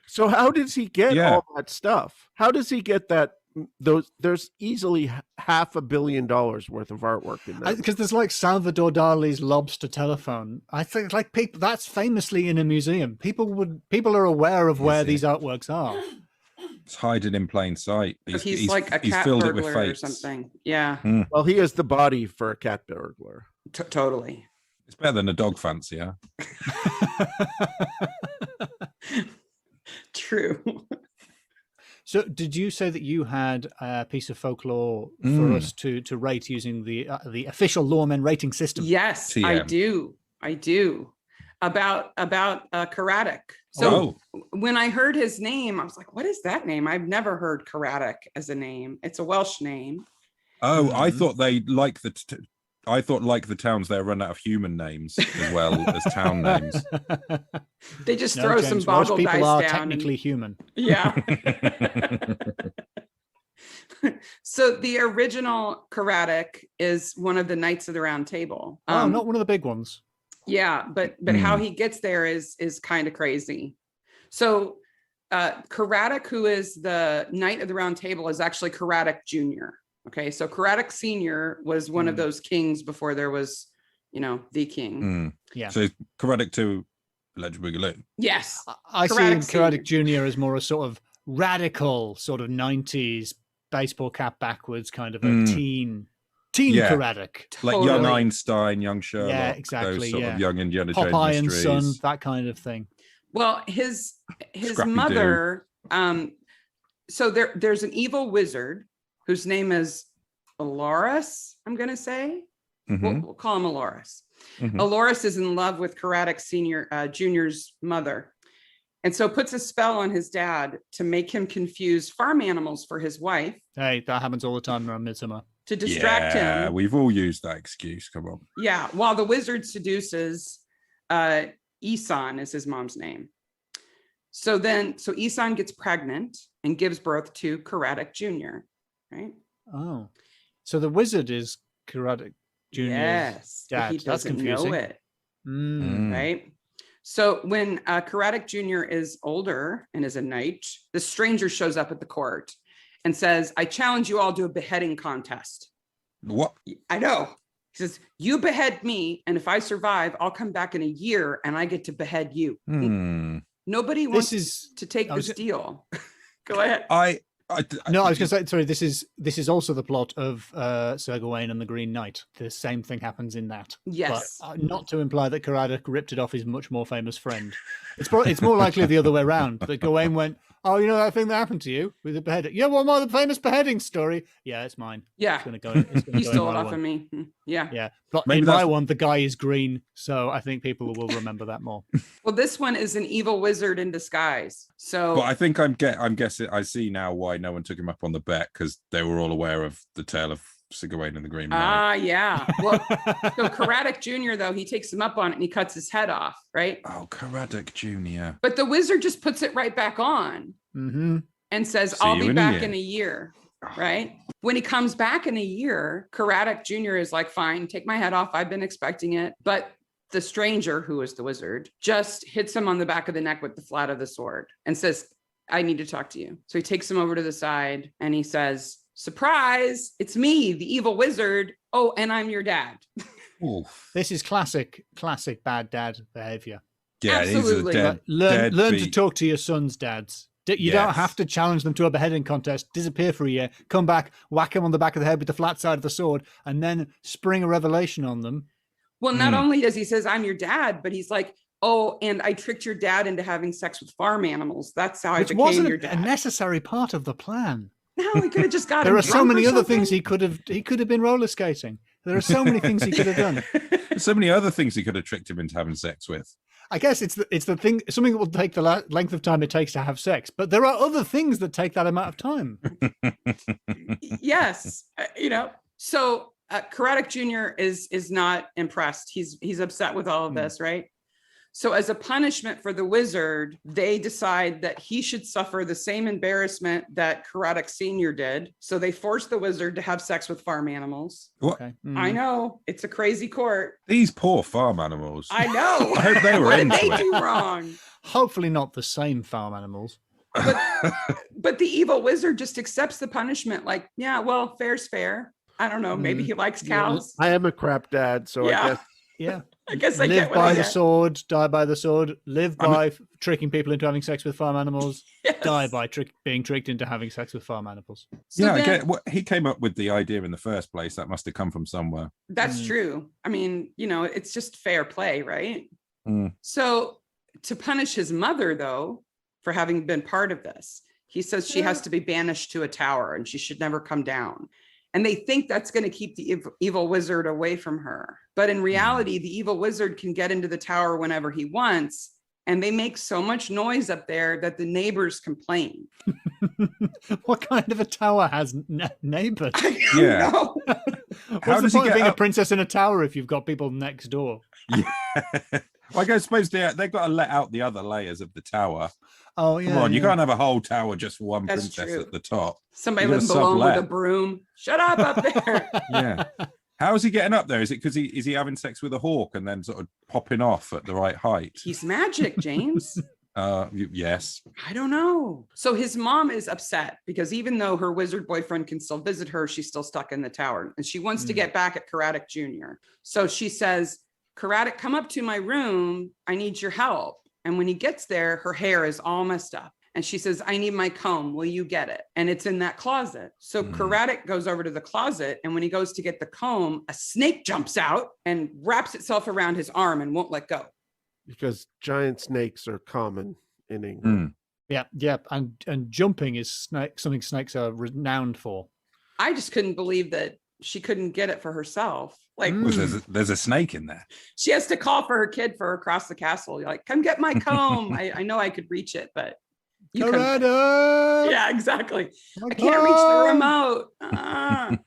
So how does he get all that stuff? How does he get that? There's easily $500 million worth of artwork in there. Because there's like Salvador Dali's lobster telephone. I think like people that's famously in a museum. People are aware of where these artworks are. It's hiding in plain sight. He's like a cat filled it with burglar or fakes. something. Yeah. Well, he has the body for a cat burglar. Totally. It's better than a dog fancier. True. So, did you say that you had a piece of folklore for us to rate using the official lawmen rating system? Yes, TM. I do. About Karatic. So when I heard his name, I was like, "What is that name? I've never heard Karatic as a name. It's a Welsh name." Oh, I thought they like I thought like the towns they run out of human names as well as town names. They just throw some boggle people dice are down. technically human. Yeah. So the original Karatic is one of the Knights of the Round Table. Not one of the big ones. Yeah, but how he gets there is kind of crazy. So Karatic, who is the Knight of the Round Table, is actually Karatic Jr. Okay, so Karatic Sr. was one of those kings before there was, the king. Yeah. So Karatic to Legend Boogaloo. Yes. I see Karatic Jr. as more a sort of radical, sort of 90s baseball cap backwards kind of a teen Karatic. Like young Einstein, young Sherlock. Yeah, exactly. Those sort of young Indiana Jones Popeye and mysteries. Son, that kind of thing. Well, his Scrappy-Doo. mother, so there's an evil wizard whose name is Aloris, I'm going to say. We'll call him Aloris. Aloris is in love with Karatic Jr.'s mother. And so puts a spell on his dad to make him confuse farm animals for his wife. Hey, that happens all the time around Midsomer. To distract him. We've all used that excuse. Come on. Yeah, while the wizard seduces, Isan is his mom's name. So Isan gets pregnant and gives birth to Karatic Jr., right? Oh, so the wizard is Karatic Jr.'s yes, dad. But he doesn't know it, right? So when Karatic Jr. is older and is a knight, the stranger shows up at the court and says, "I challenge you all to a beheading contest." What? I know. He says, "You behead me, and if I survive, I'll come back in a year and I get to behead you." Nobody wants to take this deal. Go ahead. I was going to say, sorry, this is also the plot of Sir Gawain and the Green Knight. The same thing happens in that. Yes. But, not to imply that Karatic ripped it off his much more famous friend. It's more likely the other way around, that Gawain went, "Oh, you know that thing that happened to you with the beheading? Yeah, well, the famous beheading story. Yeah, it's mine. Yeah. It's going to go. He stole it off of me. Yeah. Yeah. But in my one, the guy is green, so I think people will remember that more. Well, this one is an evil wizard in disguise. So, but I think I'm guessing. I see now why no one took him up on the bet, because they were all aware of the tale of Sir Gawain and the Green Knight. Yeah. Well, so Karatic Jr., though, he takes him up on it and he cuts his head off, right? Oh, Karatic Jr. But the wizard just puts it right back on and says, "I'll be back in a year." Right? When he comes back in a year, Karatic Jr. is like, "Fine, take my head off. I've been expecting it." But the stranger, who is the wizard, just hits him on the back of the neck with the flat of the sword and says, "I need to talk to you." So he takes him over to the side and he says, "Surprise, it's me, the evil wizard. Oh, and I'm your dad." This is classic bad dad behavior. Yeah, absolutely. Learn to talk to your sons' dads. You don't have to challenge them to a beheading contest, disappear for a year, come back, whack him on the back of the head with the flat side of the sword, and then spring a revelation on them. Well, not only does he says, "I'm your dad," but he's like, "Oh, and I tricked your dad into having sex with farm animals. That's how I became your dad." A necessary part of the plan. No, he could have just got. There are so many other things he could have been roller skating. There are so many things he could have done. So many other things he could have tricked him into having sex with. I guess it's the thing. Something that will take the length of time it takes to have sex, but there are other things that take that amount of time. Yes, So Craddock Jr. is not impressed. He's upset with all of this, right? So as a punishment for the wizard, they decide that he should suffer the same embarrassment that Craddock Sr. did. So they force the wizard to have sex with farm animals. What? Okay. I know, it's a crazy court. These poor farm animals. I know. I hope they were What did into they it. do wrong? Hopefully not the same farm animals. But the evil wizard just accepts the punishment. Like, yeah, well, fair's fair. I don't know. Maybe he likes cows. I am a crap dad, so Yeah. I guess Yeah. I guess I Live get what by I the get. sword, die by the sword. Live by tricking people into having sex with farm animals. Yes. Die by being tricked into having sex with farm animals. So yeah, I then- get what he came up with the idea in the first place. That must have come from somewhere. That's true. I mean, it's just fair play, right? Mm. So to punish his mother, though, for having been part of this, he says she has to be banished to a tower and she should never come down. And they think that's going to keep the evil wizard away from her. But in reality, the evil wizard can get into the tower whenever he wants. And they make so much noise up there that the neighbors complain. What kind of a tower has neighbors? Yeah. No. What's the does he point of get being a up? princess in a tower if you've got people next door? Yeah. Well, I suppose they've got to let out the other layers of the tower. Oh, yeah. Come on, you yeah. can't have a whole tower just for one That's princess true. at the top. Somebody You gotta living below with a sublet. broom. Shut up there. Yeah. How is he getting up there? Is it because is he having sex with a hawk and then sort of popping off at the right height? He's magic, James. Yes. I don't know. So his mom is upset because even though her wizard boyfriend can still visit her, she's still stuck in the tower and she wants to get back at Craddock Jr. So she says, Craddock, come up to my room. I need your help. And when he gets there, her hair is all messed up. And she says, I need my comb. Will you get it? And it's in that closet. So Craddock goes over to the closet. And when he goes to get the comb, a snake jumps out and wraps itself around his arm and won't let go. because giant snakes are common in England. Yeah. And jumping is something snakes are renowned for. I just couldn't believe that she couldn't get it for herself. Like Well, there's a snake in there. she has to call for her kid for across the castle. You're like, come get my comb. I know I could reach it, but you couldn't. Corrado! Yeah, exactly. My I can't reach the comb! remote. Ah.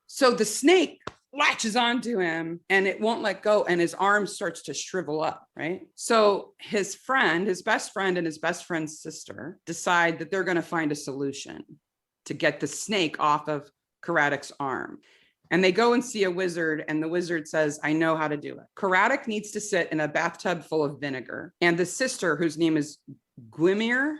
So the snake latches onto him and it won't let go. And his arm starts to shrivel up, right? So his best friend and his best friend's sister decide that they're going to find a solution to get the snake off of Craddock's arm. And they go and see a wizard, and the wizard says, I know how to do it. Craddock needs to sit in a bathtub full of vinegar. And the sister, whose name is Gwymir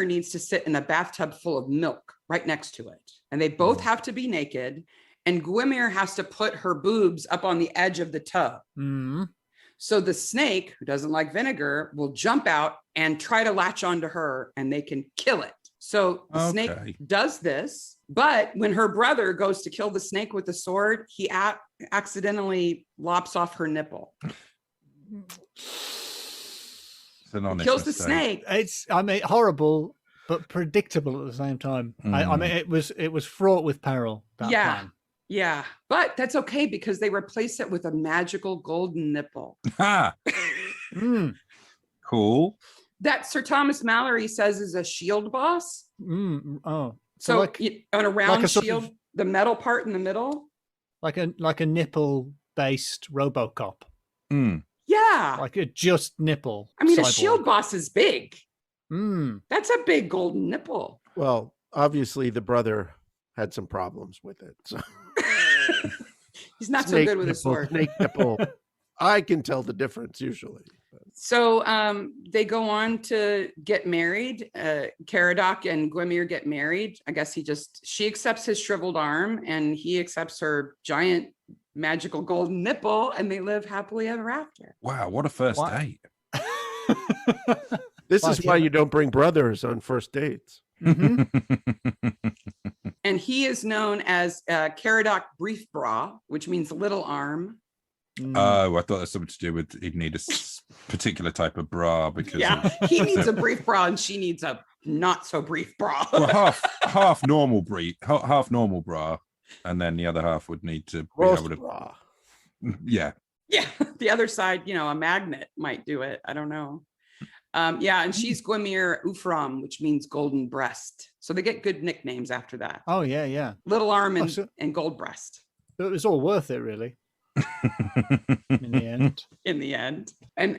needs to sit in a bathtub full of milk right next to it. And they both have to be naked. And Gwymir has to put her boobs up on the edge of the tub. Mm. So the snake, who doesn't like vinegar, will jump out and try to latch onto her, and they can kill it. So the snake does this, but when her brother goes to kill the snake with the sword, he accidentally lops off her nipple. It's an honest Kills the mistake. snake. It's horrible but predictable at the same time. I mean it was fraught with peril. That plan. Yeah, but that's okay because they replace it with a magical golden nipple. Ha! Cool. That Sir Thomas Mallory says is a shield boss. Oh, So like, on a round like a sort shield, of- the metal part in the middle. like a nipple based RoboCop, Yeah. like a just nipple. I mean, a cyborg. shield boss is big. Mm. That's a big golden nipple. Well, obviously the brother had some problems with it. So He's not so snake good with a nipple, sword. Snake nipple. I can tell the difference usually. So they go on to get married. Caradoc and Gwymir get married. I guess she accepts his shriveled arm and he accepts her giant magical golden nipple, and they live happily ever after. Wow, what a first What? date. This But, is why yeah. you don't bring brothers on first dates. Mhm. And he is known as Caradoc Brief Bra, which means little arm. Oh, I thought that's something to do with he'd need a particular type of bra because Yeah, he needs a brief bra and she needs a not so brief bra. well, half normal bra, and then the other half would need to be Roast able to. bra. Yeah, Yeah, the other side, a magnet might do it. I don't know. Yeah, and she's Gwymir Ufram, which means golden breast. So they get good nicknames after that. Oh yeah. Little arm Oh, and, so- and gold breast. It was all worth it, really, in the end. In the end. And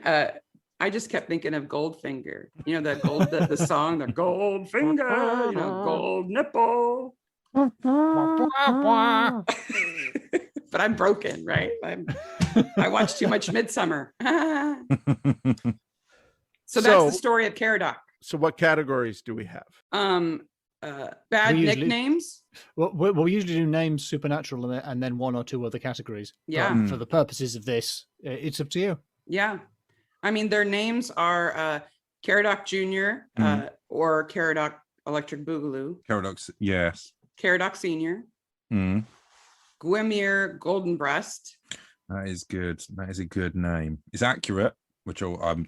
I just kept thinking of Goldfinger. You know, the song, the Goldfinger, gold nipple. But I'm broken, right? I watched too much Midsomer. So that's the story of Caradoc. So what categories do we have? Bad nicknames. Well, we usually do names, supernatural, and then one or two other categories. Yeah. But for the purposes of this, it's up to you. Yeah. I mean, their names are Caradoc Jr. Or Caradoc Electric Boogaloo. Caradoc, yes. Caradoc Sr. Guimir Golden Breast. That is good. That is a good name. It's accurate, which I'm a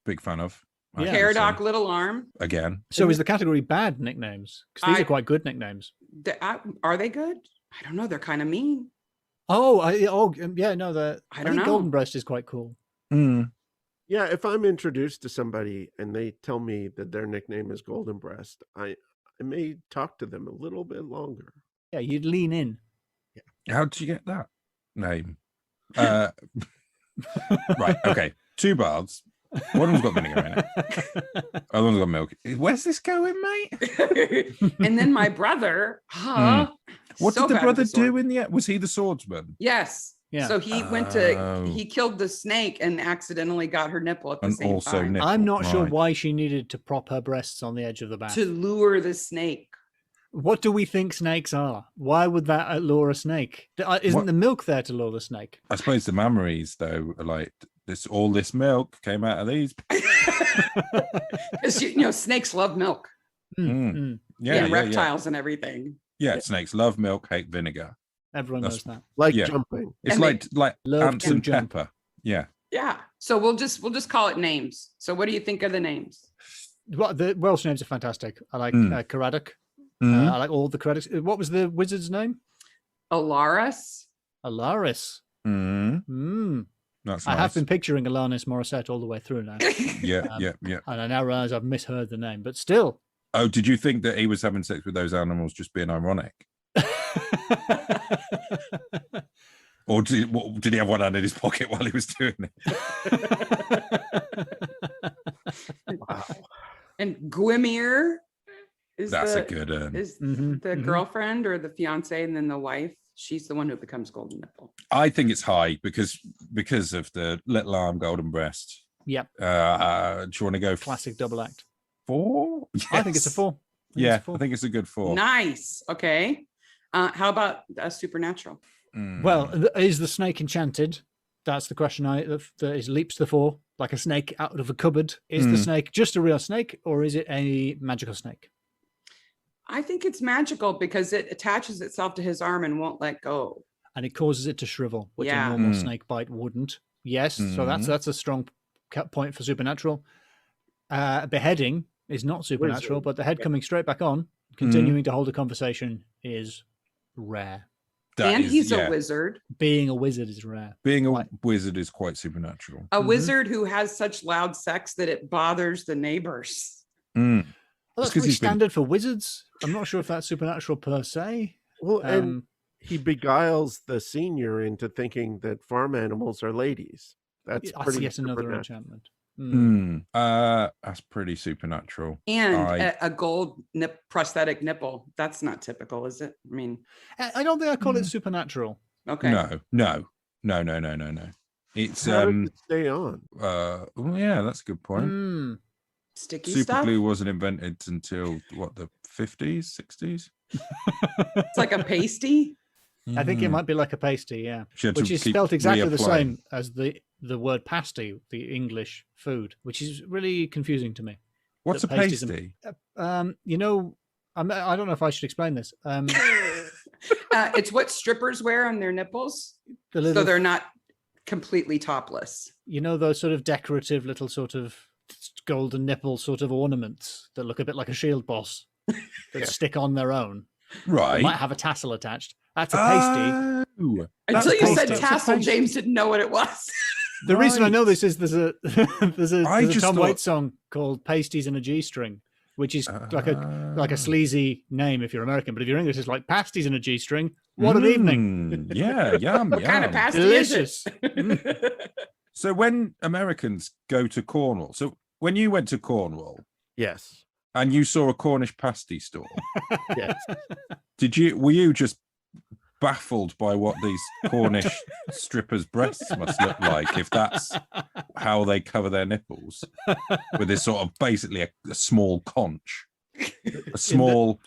big fan of. Yeah. Caradoc Little Arm. Again. So is the category bad nicknames? Because these are quite good nicknames. Are they good? I don't know. They're kind of mean. Yeah, no, I don't think know. Golden Breast is quite cool. Yeah, if I'm introduced to somebody and they tell me that their nickname is Golden Breast, I may talk to them a little bit longer. Yeah, you'd lean in. How did you get that name? Right, okay. 2 baths. One of them's got vinegar in it. Other one's got milk. Where's this going, mate? And then my brother. What so did the bad with brother sword. do in the end? Was he the swordsman? Yes. Yeah. So he he killed the snake and accidentally got her nipple at the same time. Nipple. I'm not sure Right. why she needed to prop her breasts on the edge of the bath. To lure the snake. What do we think snakes are? Why would that lure a snake? Isn't the milk there to lure the snake? I suppose the memories, though, are like all this milk came out of these. Because snakes love milk. Yeah, reptiles and everything. Yeah, snakes love milk, hate vinegar. Everyone knows that. Like jumping. It's And like love ants to and jump. pepper. Yeah. Yeah. So we'll just call it names. So what do you think of the names? Well, the Welsh names are fantastic. I like Caradoc. I like all the credits. What was the wizard's name? Alaris. Alaris. That's I nice. have been picturing Alanis Morissette all the way through now. Yeah. And I now realize I've misheard the name, but still. Oh, did you think that he was having sex with those animals just being ironic? Or did he have one hand in his pocket while he was doing it? Wow. And Guimir is That's a good is the girlfriend or the fiance, and then the wife. She's the one who becomes Golden Nipple. I think it's high because of the little arm, golden breast. Yep. Do you want to go Classic double act. 4? I think it's a 4. I think it's a good 4. Nice. Okay. How about Supernatural? Well, is the snake enchanted? That's the question that leaps to the fore, like a snake out of a cupboard. Is the snake just a real snake, or is it a magical snake? I think it's magical because it attaches itself to his arm and won't let go. And it causes it to shrivel, which Yeah. a normal snake bite wouldn't. Yes, so that's a strong point for supernatural. Beheading is not supernatural, but the head coming straight back on, continuing to hold a conversation is rare. He's a wizard. Being a wizard is rare. Being a wizard is quite supernatural. A wizard who has such loud sex that it bothers the neighbors. Well, that's pretty standard for wizards. I'm not sure if that's supernatural per se. Well, and he beguiles the senior into thinking that farm animals are ladies. That's pretty yet another enchantment. That's pretty supernatural. And a gold prosthetic nipple. That's not typical, is it? I mean, I don't think I call it supernatural. Okay. No. It's How does it stay on? Yeah, that's a good point. Sticky Super stuff. glue wasn't invented until the 50s, 60s. It's like a pasty. I think it might be like a pasty, yeah, She had which to is keep spelt exactly the reapplying. same as the word pasty, the English food, which is really confusing to me. What's a That pasties pasty? I don't know if I should explain this. It's what strippers wear on their nipples, So they're not completely topless. Those sort of decorative little sort of golden nipple sort of ornaments that look a bit like a shield boss that stick on their own. Right. They might have a tassel attached. That's a pasty. Oh, Until you said pasty. tassel, James didn't know what it was. The reason I know this is there's a I just Tom thought- Waits song called "Pasties and a G-String." which is like a sleazy name if you're American, but if you're English, it's like pasties in a G-string. What an evening! Yeah, yum, What kind of yum. pasty Delicious. is it? So when Americans go to Cornwall, so when you went to Cornwall Yes. and you saw a Cornish pasty store, Yes. were you just baffled by what these Cornish strippers' breasts must look like if that's how they cover their nipples, with this sort of basically a small conch, a small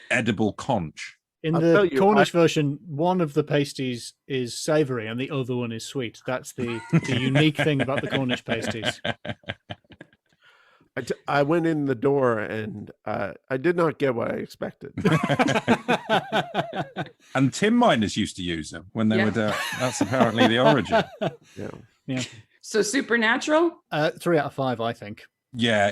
edible conch. In I'll tell the you, Cornish version, one of the pasties is savoury and the other one is sweet. That's the unique thing about the Cornish pasties. I went in the door and I did not get what I expected. And tin miners used to use them when they Yeah. were there. That's apparently the origin. Yeah. Yeah. So supernatural? 3 out of 5, I think. Yeah.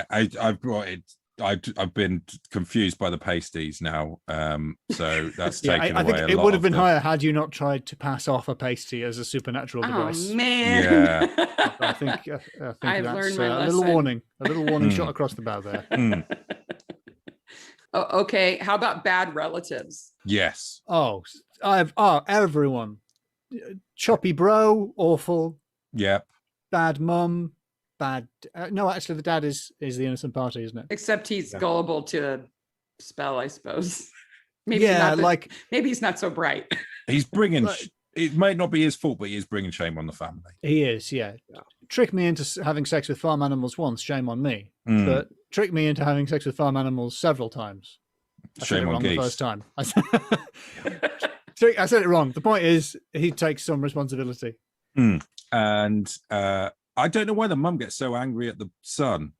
I've brought it. I've been confused by the pasties now. So that's Yeah, taken I away. think a it lot would have of been the- higher had you not tried to pass off a pasty as a supernatural device. Oh man! Yeah. I think I've that's learned my a little lesson. warning shot across the bow there. Mm, Oh, okay, how about bad relatives? yes. Everyone. Choppy bro, awful. Yep. Bad mum, bad. No, actually, the dad is the innocent party, isn't it? Except he's gullible to a spell, I suppose. Yeah, maybe he's not so bright. He's bringing. Like- It might not be his fault, but he is bringing shame on the family. he is. Yeah. Trick me into having sex with farm animals once, shame on me. Mm. But trick me into having sex with farm animals several times. I said it Shame on wrong geese. the first time. I said it wrong. The point is, he takes some responsibility. And I don't know why the mum gets so angry at the son.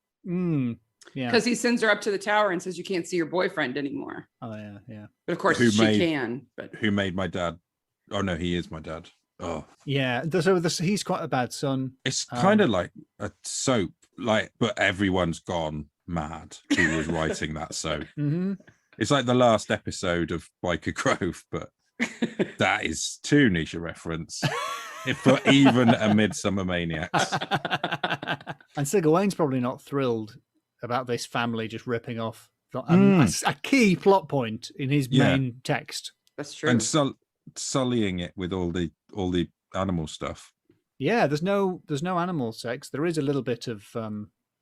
Yeah. Because he sends her up to the tower and says you can't see your boyfriend anymore. Oh yeah. But of course Who she made- can. But Who made my dad? Oh no, he is my dad. Oh, Yeah. So he's quite a bad son. it's kind of like a soap, but everyone's gone mad who was writing that soap. Mm-hmm. It's like the last episode of Biker Grove, but that is too niche a reference for even a Midsomer Maniacs. And Sir Gawain's probably not thrilled about this family just ripping off a key plot point in his main text. that's true. And sullying it with all the animal stuff. Yeah, there's no animal sex. There is a little bit of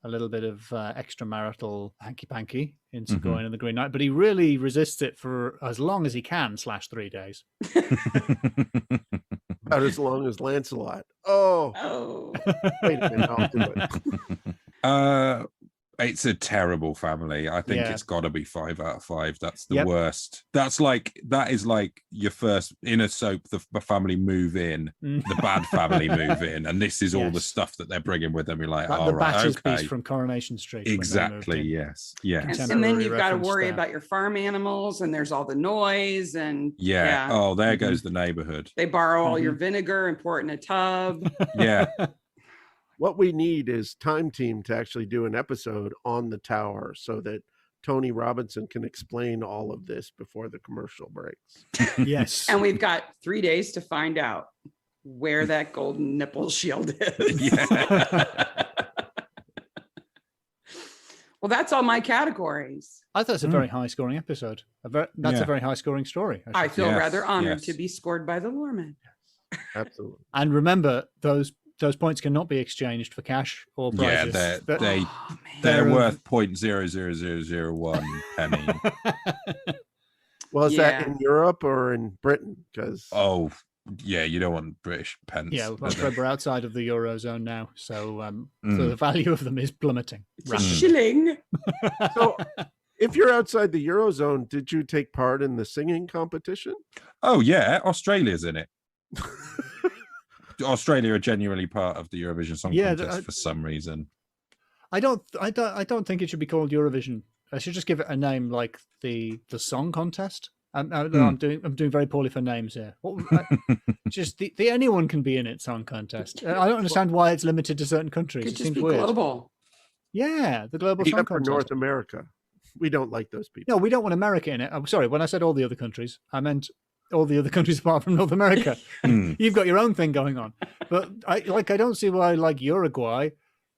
extramarital hanky panky in Sir Gawain and the Green Knight, but he really resists it for as long as he can / 3 days. About as long as Lancelot. Oh, Oh. wait a minute. I'll do it. It's a terrible family. I think Yeah. it's got to be 5 out of 5. That's the Yep. worst. That is like your first in a soap. The family move in, the bad family move in, and this is all the Yes. stuff that they're bringing with them. You're like, Like all the right, Battersby's okay, from Coronation Street. when they moved exactly, in. yes. And then you've got to reference worry there. about your farm animals, and there's all the noise, and Yeah. Oh, there goes the neighborhood. they borrow all your vinegar and pour it in a tub. Yeah. What we need is Time Team to actually do an episode on the tower so that Tony Robinson can explain all of this before the commercial breaks. Yes. And we've got 3 days to find out where that golden nipple shield is. Yeah. Well, that's all my categories. I thought it's a very high scoring episode. That's Yeah. a very high scoring story. I feel Yes, rather honored yes. to be scored by the Loreman. Absolutely. And remember, those points cannot be exchanged for cash or Yeah, prizes. they're Oh, man. they're They're worth 0.00001 penny. Well, is that Yeah. in Europe or in Britain? Because Oh, yeah, you don't want British pence. Yeah, I'm afraid we're outside of the Eurozone now. So, so Mm. the value of them is plummeting. It's a rapidly. shilling. so if you're outside the Eurozone, did you take part in the singing competition? Oh yeah, Australia's in it. Australia are genuinely part of the Eurovision Song Yeah, Contest for some reason. I don't think it should be called Eurovision. I should just give it a name like the song contest. I'm doing very poorly for names here. Just the anyone can be in it song contest. I don't understand why it's limited to certain countries. Could It just seems be weird. global. Yeah, the global song Except for contest. North America. We don't like those people. No, we don't want America in it. I'm sorry, when I said all the other countries, I meant all the other countries apart from North America. Mm. You've got your own thing going on. But I don't see why Uruguay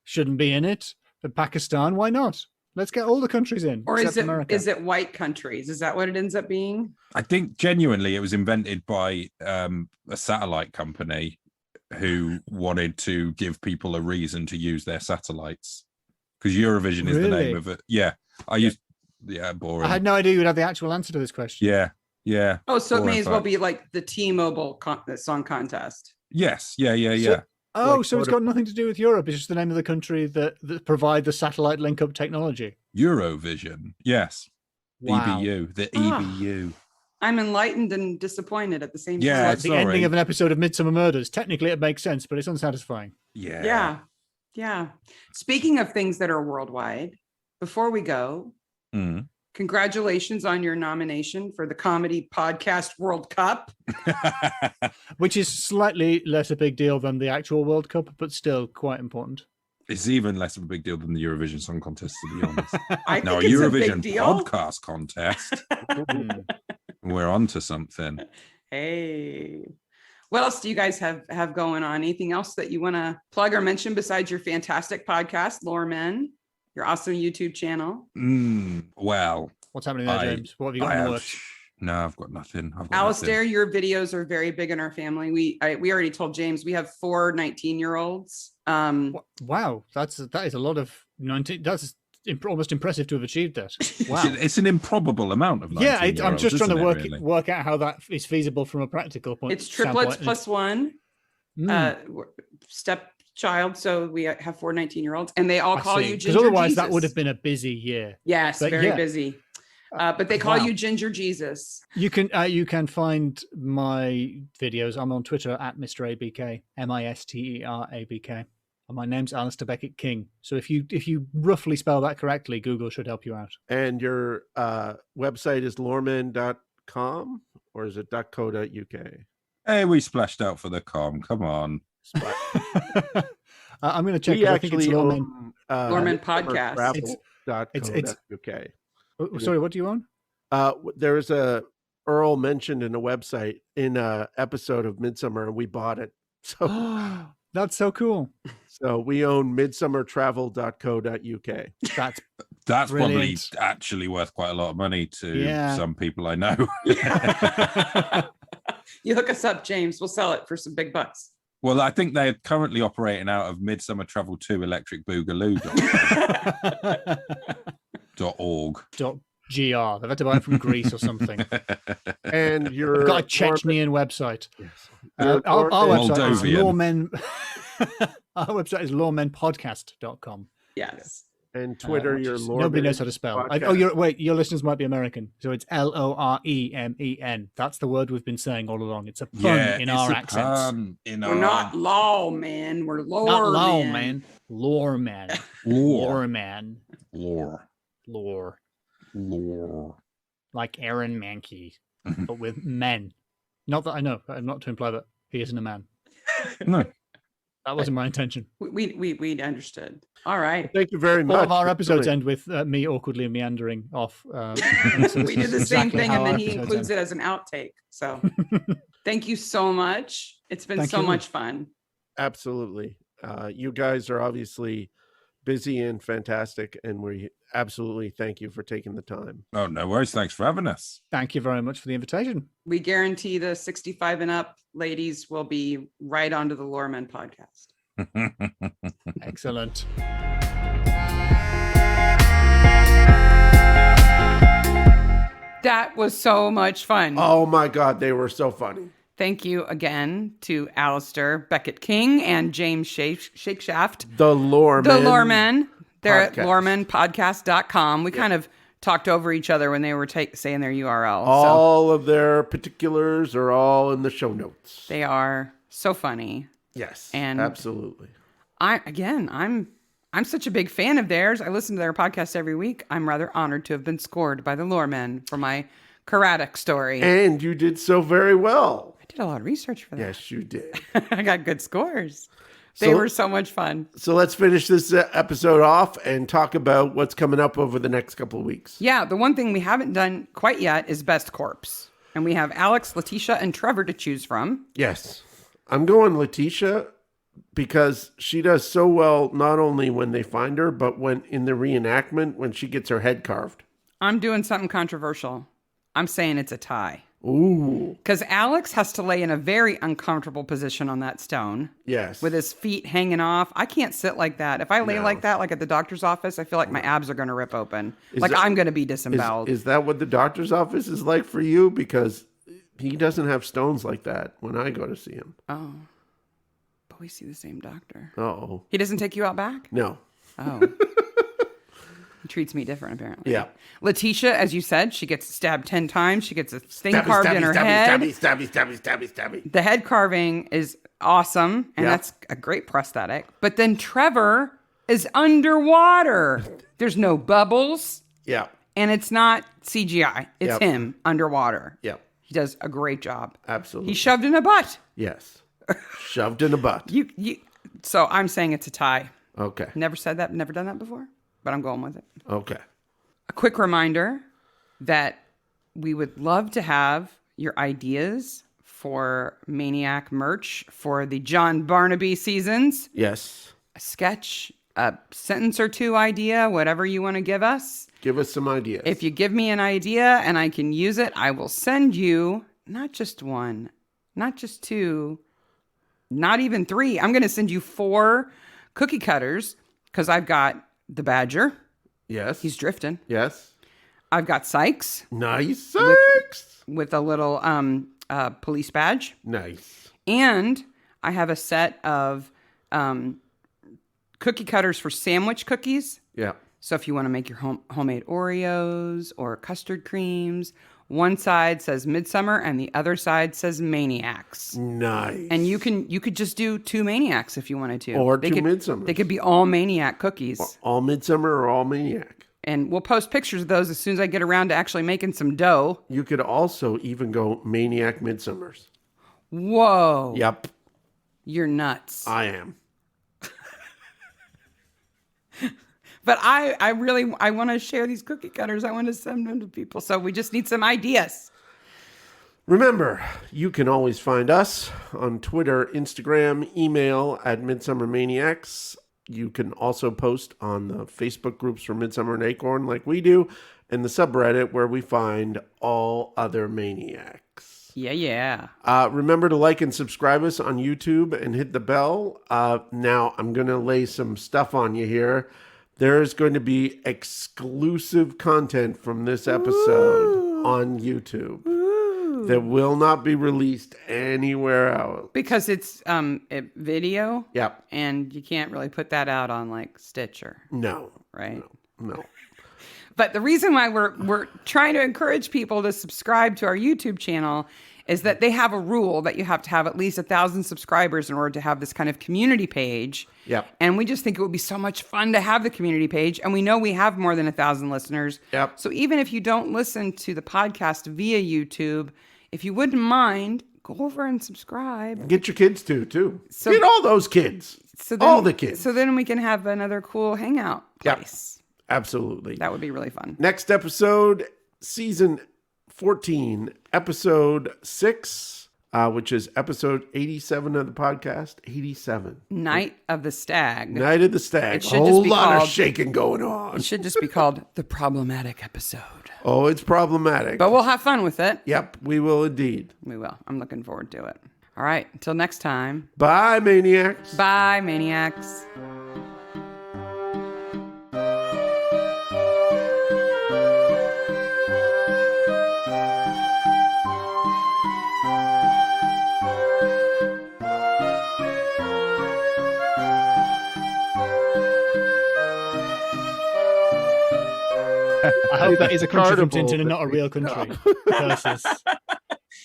shouldn't be in it. But Pakistan, why not? Let's get all the countries in. Or except America. is it white countries? Is that what it ends up being? I think genuinely it was invented by a satellite company who wanted to give people a reason to use their satellites, because Eurovision is the name of it. Yeah, boring. I had no idea you would have the actual answer to this question. Yeah. Oh, so it may as well be like the T-Mobile song contest. Yes. Yeah. So it's got nothing to do with Europe. It's just the name of the country that provide the satellite link-up technology. Eurovision. Yes. Wow. EBU. The EBU. I'm enlightened and disappointed at the same time. Yeah, It's the ending of an episode of Midsomer Murders. Technically, it makes sense, but it's unsatisfying. Yeah. Speaking of things that are worldwide, before we go, congratulations on your nomination for the Comedy Podcast World Cup. Which is slightly less a big deal than the actual World Cup, but still quite important. It's even less of a big deal than the Eurovision Song Contest, to be honest. I No, think it's a Eurovision big deal. Podcast Contest. We're on to something. Hey. What else do you guys have going on? Anything else that you want to plug or mention besides your fantastic podcast, Lore Men, your awesome YouTube channel? Well, what's happening there, James? What have you got in the works? No, I've got nothing. Alistair, your videos are very big in our family. We already told James we have 4 19-year-olds. Wow, that is a lot of 19. That's almost impressive to have achieved that. Wow, it's an improbable amount of. Yeah, I'm just trying to work out how that is feasible from a practical point. It's triplets plus one stepchild, so we have 4 19-year-olds, and they all call you Ginger. Because otherwise, Jesus. that would have been a busy year. Yes, but very busy. But they call you Ginger Jesus. You can find my videos. I'm on Twitter at Mr. ABK, MisterABK. And my name's Alistair Beckett King. So if you roughly spell that correctly, Google should help you out. And your website is loreman.com, or is it .co.uk? Hey, we splashed out for the com. Come on. I'm going to check. I think it's Loreman Podcast. It's sorry, what do you own? There was a Earl mentioned in a website in a episode of Midsomer, and we bought it. So that's so cool. So we own midsummertravel.co.uk. That's probably actually worth quite a lot of money to some people I know. You hook us up, James. We'll sell it for some big bucks. Well, I think they're currently operating out of Midsummer Travel 2 Electric Boogaloo. .org. .gr. They've had to buy it from Greece or something. And you've got a Chechnyan website. Yes. Our website is Loremen. Our website is loremenpodcast.com. Yes. And Twitter, you're Loremen. Nobody knows how to spell. Your listeners might be American, so it's LOREMEN. That's the word we've been saying all along. It's a pun in our accents. We're not law men. We're lore not law men. Man. Lore man. Lore man. Lore. Like Aaron Mankey, but with men. Not that I know. Not to imply that he isn't a man. No. That wasn't my intention. We understood. All right. Thank you very much. All of our episodes end with me awkwardly meandering off. So we did the same thing, and then he includes it as an outtake. So thank you so much. It's been so much fun. Absolutely. You guys are obviously busy and fantastic, and we absolutely thank you for taking the time. Oh, no worries. Thanks for having us. Thank you very much for the invitation. We guarantee the 65 and up ladies will be right onto the Loremen podcast. Excellent. That was so much fun. Oh my God, they were so funny. Thank you again to Alistair Beckett King and James Shakeshaft. The Loremen. They're at loremenpodcast.com. We kind of talked over each other when they were saying their URL. All of their particulars are all in the show notes. They are so funny. Yes, and absolutely. I'm such a big fan of theirs. I listen to their podcast every week. I'm rather honored to have been scored by the Loremen for my Karatic story. And you did so very well. I did a lot of research for that. Yes, you did. I got good scores. They were so much fun. So let's finish this episode off and talk about what's coming up over the next couple of weeks. Yeah, the one thing we haven't done quite yet is Best Corpse. And we have Alex, Letitia, and Trevor to choose from. Yes. I'm going Letitia because she does so well, not only when they find her, but when in the reenactment, when she gets her head carved. I'm doing something controversial. I'm saying it's a tie. Ooh. Because Alex has to lay in a very uncomfortable position on that stone. Yes. With his feet hanging off. I can't sit like that. If I lay like that, like at the doctor's office, I feel like my abs are going to rip open. I'm going to be disemboweled. Is that what the doctor's office is like for you? Because he doesn't have stones like that when I go to see him. Oh. But we see the same doctor. Uh-oh. He doesn't take you out back? No. Oh. He treats me different, apparently. Yeah. Letitia, as you said, she gets stabbed 10 times. She gets a thing carved in her head. Stabby. The head carving is awesome, and that's a great prosthetic. But then Trevor is underwater. There's no bubbles. Yeah. And it's not CGI. It's him underwater. Yeah. He does a great job. Absolutely. He's shoved in a butt. Yes. Shoved in a butt. So I'm saying it's a tie. Okay. Never said that, never done that before, but I'm going with it. Okay. A quick reminder that we would love to have your ideas for Maniac merch for the John Barnaby seasons. Yes. A sketch, a sentence or two idea, whatever you want to give us. Give us some ideas. If you give me an idea and I can use it, I will send you not just one, not just two, not even three. I'm going to send you 4 cookie cutters because I've got the Badger. Yes. He's drifting. Yes. I've got Sykes. Nice. Sykes. With a little police badge. Nice. And I have a set of cookie cutters for sandwich cookies. Yeah. So if you want to make your homemade Oreos or custard creams, one side says Midsomer and the other side says Maniacs. Nice. And you could just do 2 Maniacs if you wanted to. Or they 2 could, Midsomers. They could be all Maniac cookies. All Midsummer or all Maniac. And we'll post pictures of those as soon as I get around to actually making some dough. You could also even go Maniac Midsummers. Whoa. Yep. You're nuts. I am. But I want to share these cookie cutters. I want to send them to people. So we just need some ideas. Remember, you can always find us on Twitter, Instagram, email at Midsomer Maniacs. You can also post on the Facebook groups for Midsomer and Acorn like we do, and the subreddit where we find all other maniacs. Yeah. Remember to like and subscribe us on YouTube and hit the bell. Now, I'm going to lay some stuff on you here. There's going to be exclusive content from this episode on YouTube that will not be released anywhere else. Because it's video. Yep. And you can't really put that out on like Stitcher. No. Right? No. But the reason why we're trying to encourage people to subscribe to our YouTube channel is that they have a rule that you have to have at least 1,000 subscribers in order to have this kind of community page. Yep. And we just think it would be so much fun to have the community page. And we know we have more than 1,000 listeners. Yep. So even if you don't listen to the podcast via YouTube, if you wouldn't mind, go over and subscribe. Get your kids too. So, get all those kids. All the kids. So then we can have another cool hangout place. Yep. Absolutely. That would be really fun. Next episode, season 14, episode 6, which is episode 87 of the podcast. 87. Night of the Stag. Night of the Stag. It A should whole just be lot called, of shaking going on. It should just be called the problematic episode. Oh, it's problematic. But we'll have fun with it. Yep, we will indeed. We will. I'm looking forward to it. All right. Until next time. Bye, Maniacs. Bye, Maniacs. I hope that is a country from Carnival Tintin and not a real country. Versus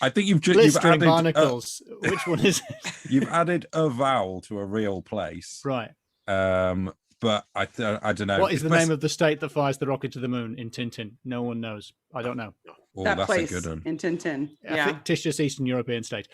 I think you've blistering added barnacles. Which one is it? you've added a vowel to a real place, Right. but I don't know. What is the name of the state that fires the rocket to the moon in Tintin? No one knows. I don't know. Oh, That that's place a good one. in Tintin. I Yeah. fictitious Eastern European state.